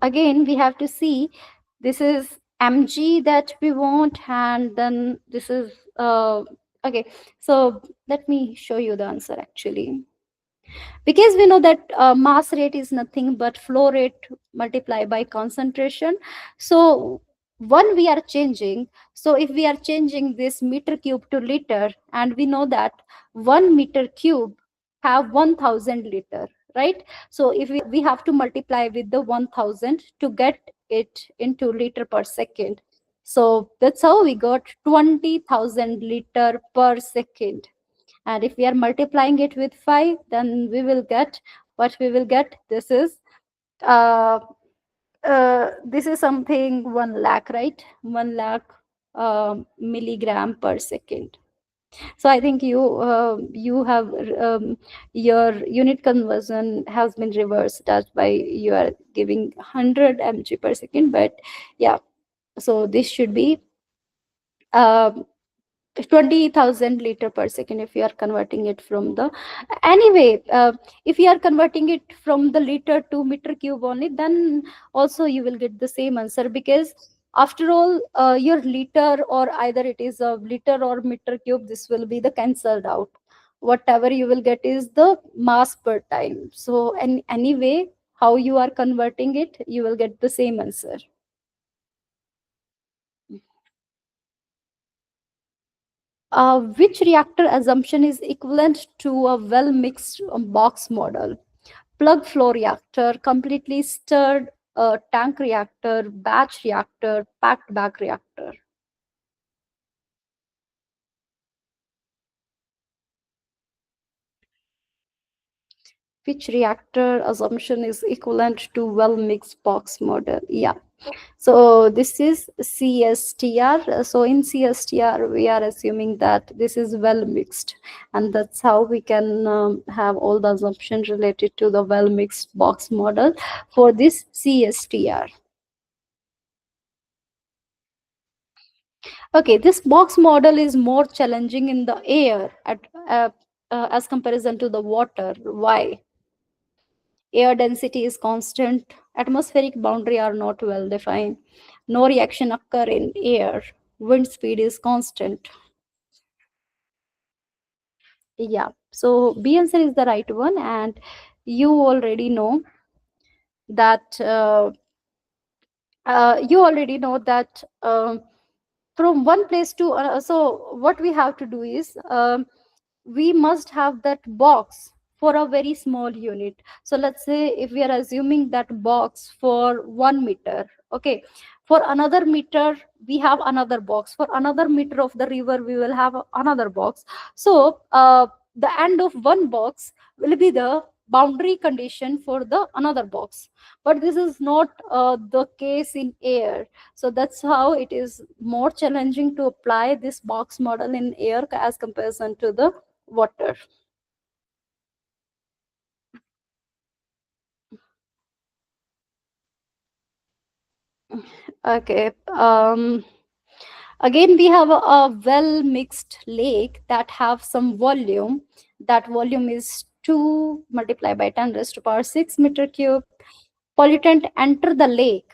Again, we have to see, this is mg that we want, and then this is okay. So let me show you the answer actually, because we know that mass rate is nothing but flow rate multiplied by concentration. So one we are changing, so if we are changing this meter cube to liter, and we know that 1 meter cube have 1000 liter, right? So if we have to multiply with the 1000 to get it into liter per second, so that's how we got 20,000 liter per second. And if we are multiplying it with 5, then we will get what we will get. Uh, this is something 1 lakh, right? 1 lakh milligram per second. So I think you have your unit conversion has been reversed. That's why you are giving 100 mg per second. But yeah, so this should be um 20,000 liter per second if you are converting it from the, anyway, if you are converting it from the liter to meter cube only, then also you will get the same answer, because after all, your liter, or either it is a liter or meter cube, this will be the cancelled out. Whatever you will get is the mass per time. So anyway, how you are converting it, you will get the same answer. Which reactor assumption is equivalent to a well mixed box model? Plug flow reactor, completely stirred tank reactor, batch reactor, packed bag reactor. Which reactor assumption is equivalent to well mixed box model? Yeah. So this is CSTR. So in CSTR, we are assuming that this is well mixed, and that's how we can have all the assumptions related to the well mixed box model for this CSTR. Okay, this box model is more challenging in the air as comparison to the water. Why? Air density is constant. Atmospheric boundary are not well defined. No reaction occur in air. Wind speed is constant. Yeah. So B answer is the right one, and you already know that. You already know that from one place to so what we have to do is we must have that box for a very small unit. So let's say if we are assuming that box for 1 meter, okay, for another meter we have another box, for another meter of the river we will have another box. So the end of one box will be the boundary condition for the another box, but this is not the case in air. So that's how it is more challenging to apply this box model in air as comparison to the water. Okay. Again, we have a well mixed lake that have some volume. That volume is 2 multiplied by 10 raised to power 6 meter cube. Pollutant enter the lake,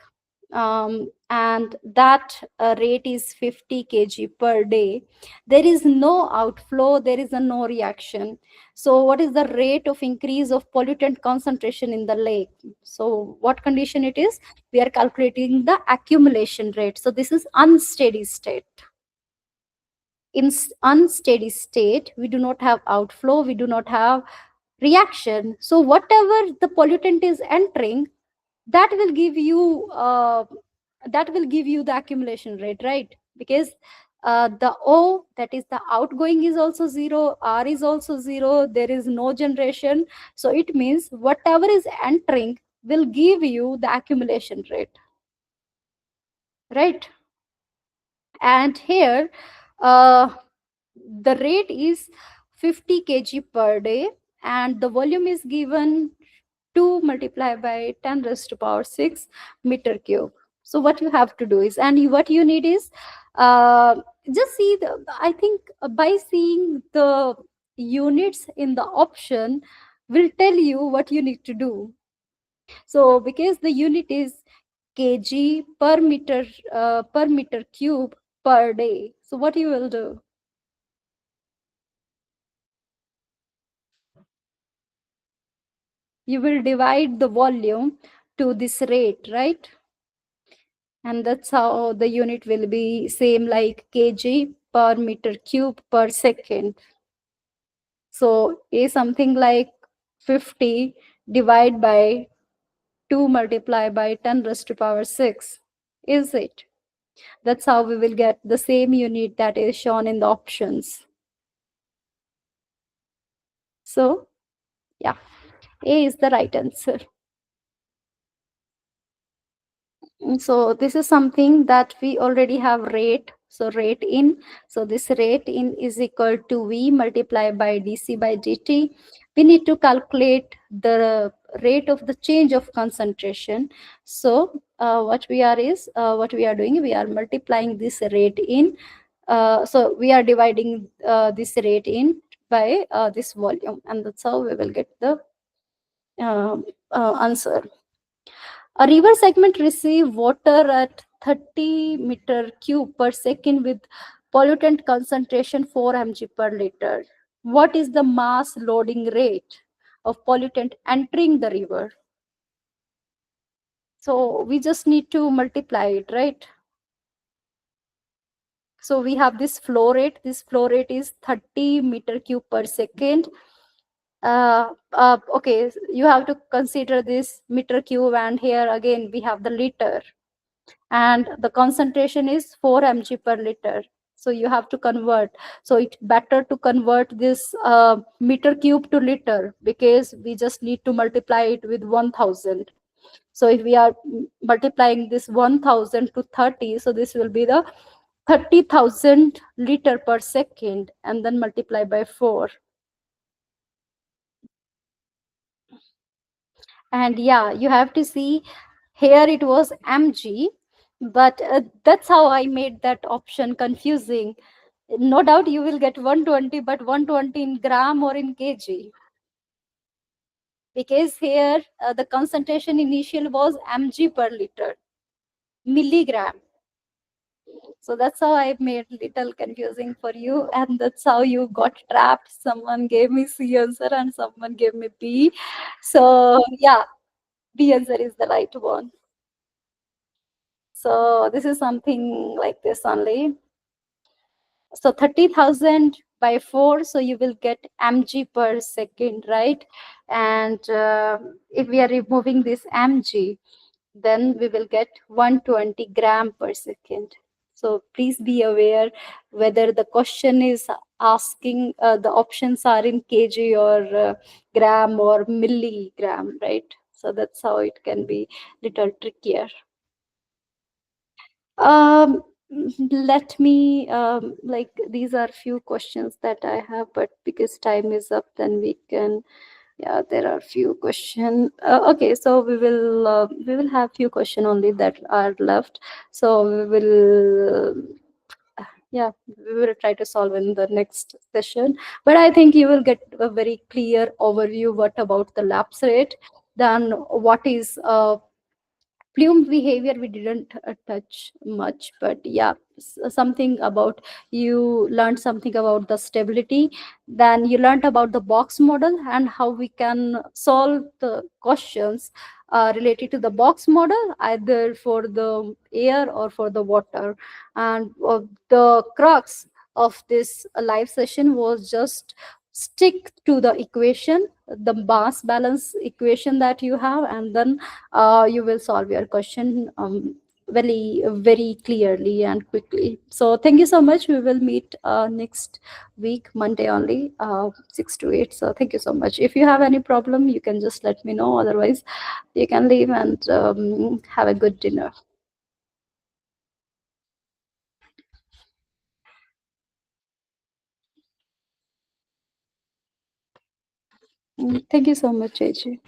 and that rate is 50 kg per day. There is no outflow, there is a no reaction. So what is the rate of increase of pollutant concentration in the lake? So what condition it is? We are calculating the accumulation rate. So this is unsteady state. In unsteady state, we do not have outflow, we do not have reaction. So whatever the pollutant is entering, that will give you the accumulation rate, right? Because the O, that is the outgoing, is also zero, R is also zero, there is no generation. So it means whatever is entering will give you the accumulation rate, right? And here uh, the rate is 50 kg per day, and the volume is given 2 multiplied by 10 raised to power 6 meter cube. So what you have to do is, and what you need is, uh, just see the, I think by seeing the units in the option will tell you what you need to do. So because the unit is kg per meter cube per day, so what you will do? You will divide the volume to this rate, right? And that's how the unit will be same like kg per meter cube per second. So is something like 50 divided by 2 multiplied by 10 raised to power 6, is it? That's how we will get the same unit that is shown in the options. So yeah, A is the right answer. So this is something that we already have rate. So rate in, so this rate in is equal to V multiplied by dc by dt. We need to calculate the rate of the change of concentration. So what we are doing, we are multiplying this rate in, so we are dividing this rate in by this volume, and that's how we will get the uh, answer. A river segment receive water at 30 meter cube per second with pollutant concentration 4 mg per liter. What is the mass loading rate of pollutant entering the river? So we just need to multiply it, right? So we have this flow rate. This flow rate is 30 meter cube per second. Okay, you have to consider this meter cube, and here again we have the liter, and the concentration is 4 mg per liter. So you have to convert. So it's better to convert this meter cube to liter, because we just need to multiply it with 1000. So if we are multiplying this 1000 to 30, so this will be the 30,000 liter per second, and then multiply by 4. And yeah, you have to see here it was mg, but that's how I made that option confusing. No doubt you will get 120, but 120 in gram or in kg. because here the concentration initial was mg per liter, milligram. So that's how I made little confusing for you, and that's how you got trapped. Someone gave me C answer and someone gave me B. So yeah, B answer is the right one. So this is something like this only. So 30,000 by 4, so you will get mg per second, right? And if we are removing this mg, then we will get 120 gram per second. So please be aware whether the question is asking, the options are in kg or gram or milligram, right? So that's how it can be little trickier. Um, Let me like, these are few questions that I have, but because time is up, then we can. Yeah, there are few question. Okay, so we will have few question only that are left. So we will. Yeah, we will try to solve in the next session. But I think you will get a very clear overview what about the lapse rate, then what is Plume behavior we didn't touch much, but yeah, something about, you learned something about the stability. Then you learned about the box model and how we can solve the questions related to the box model, either for the air or for the water. And the crux of this live session was just stick to the equation, the mass balance equation that you have, and then you will solve your question very clearly and quickly. So thank you so much. We will meet next week, Monday only, 6 to 8. So thank you so much. If you have any problem, you can just let me know. Otherwise, you can leave and have a good dinner. Thank you so much, AJ.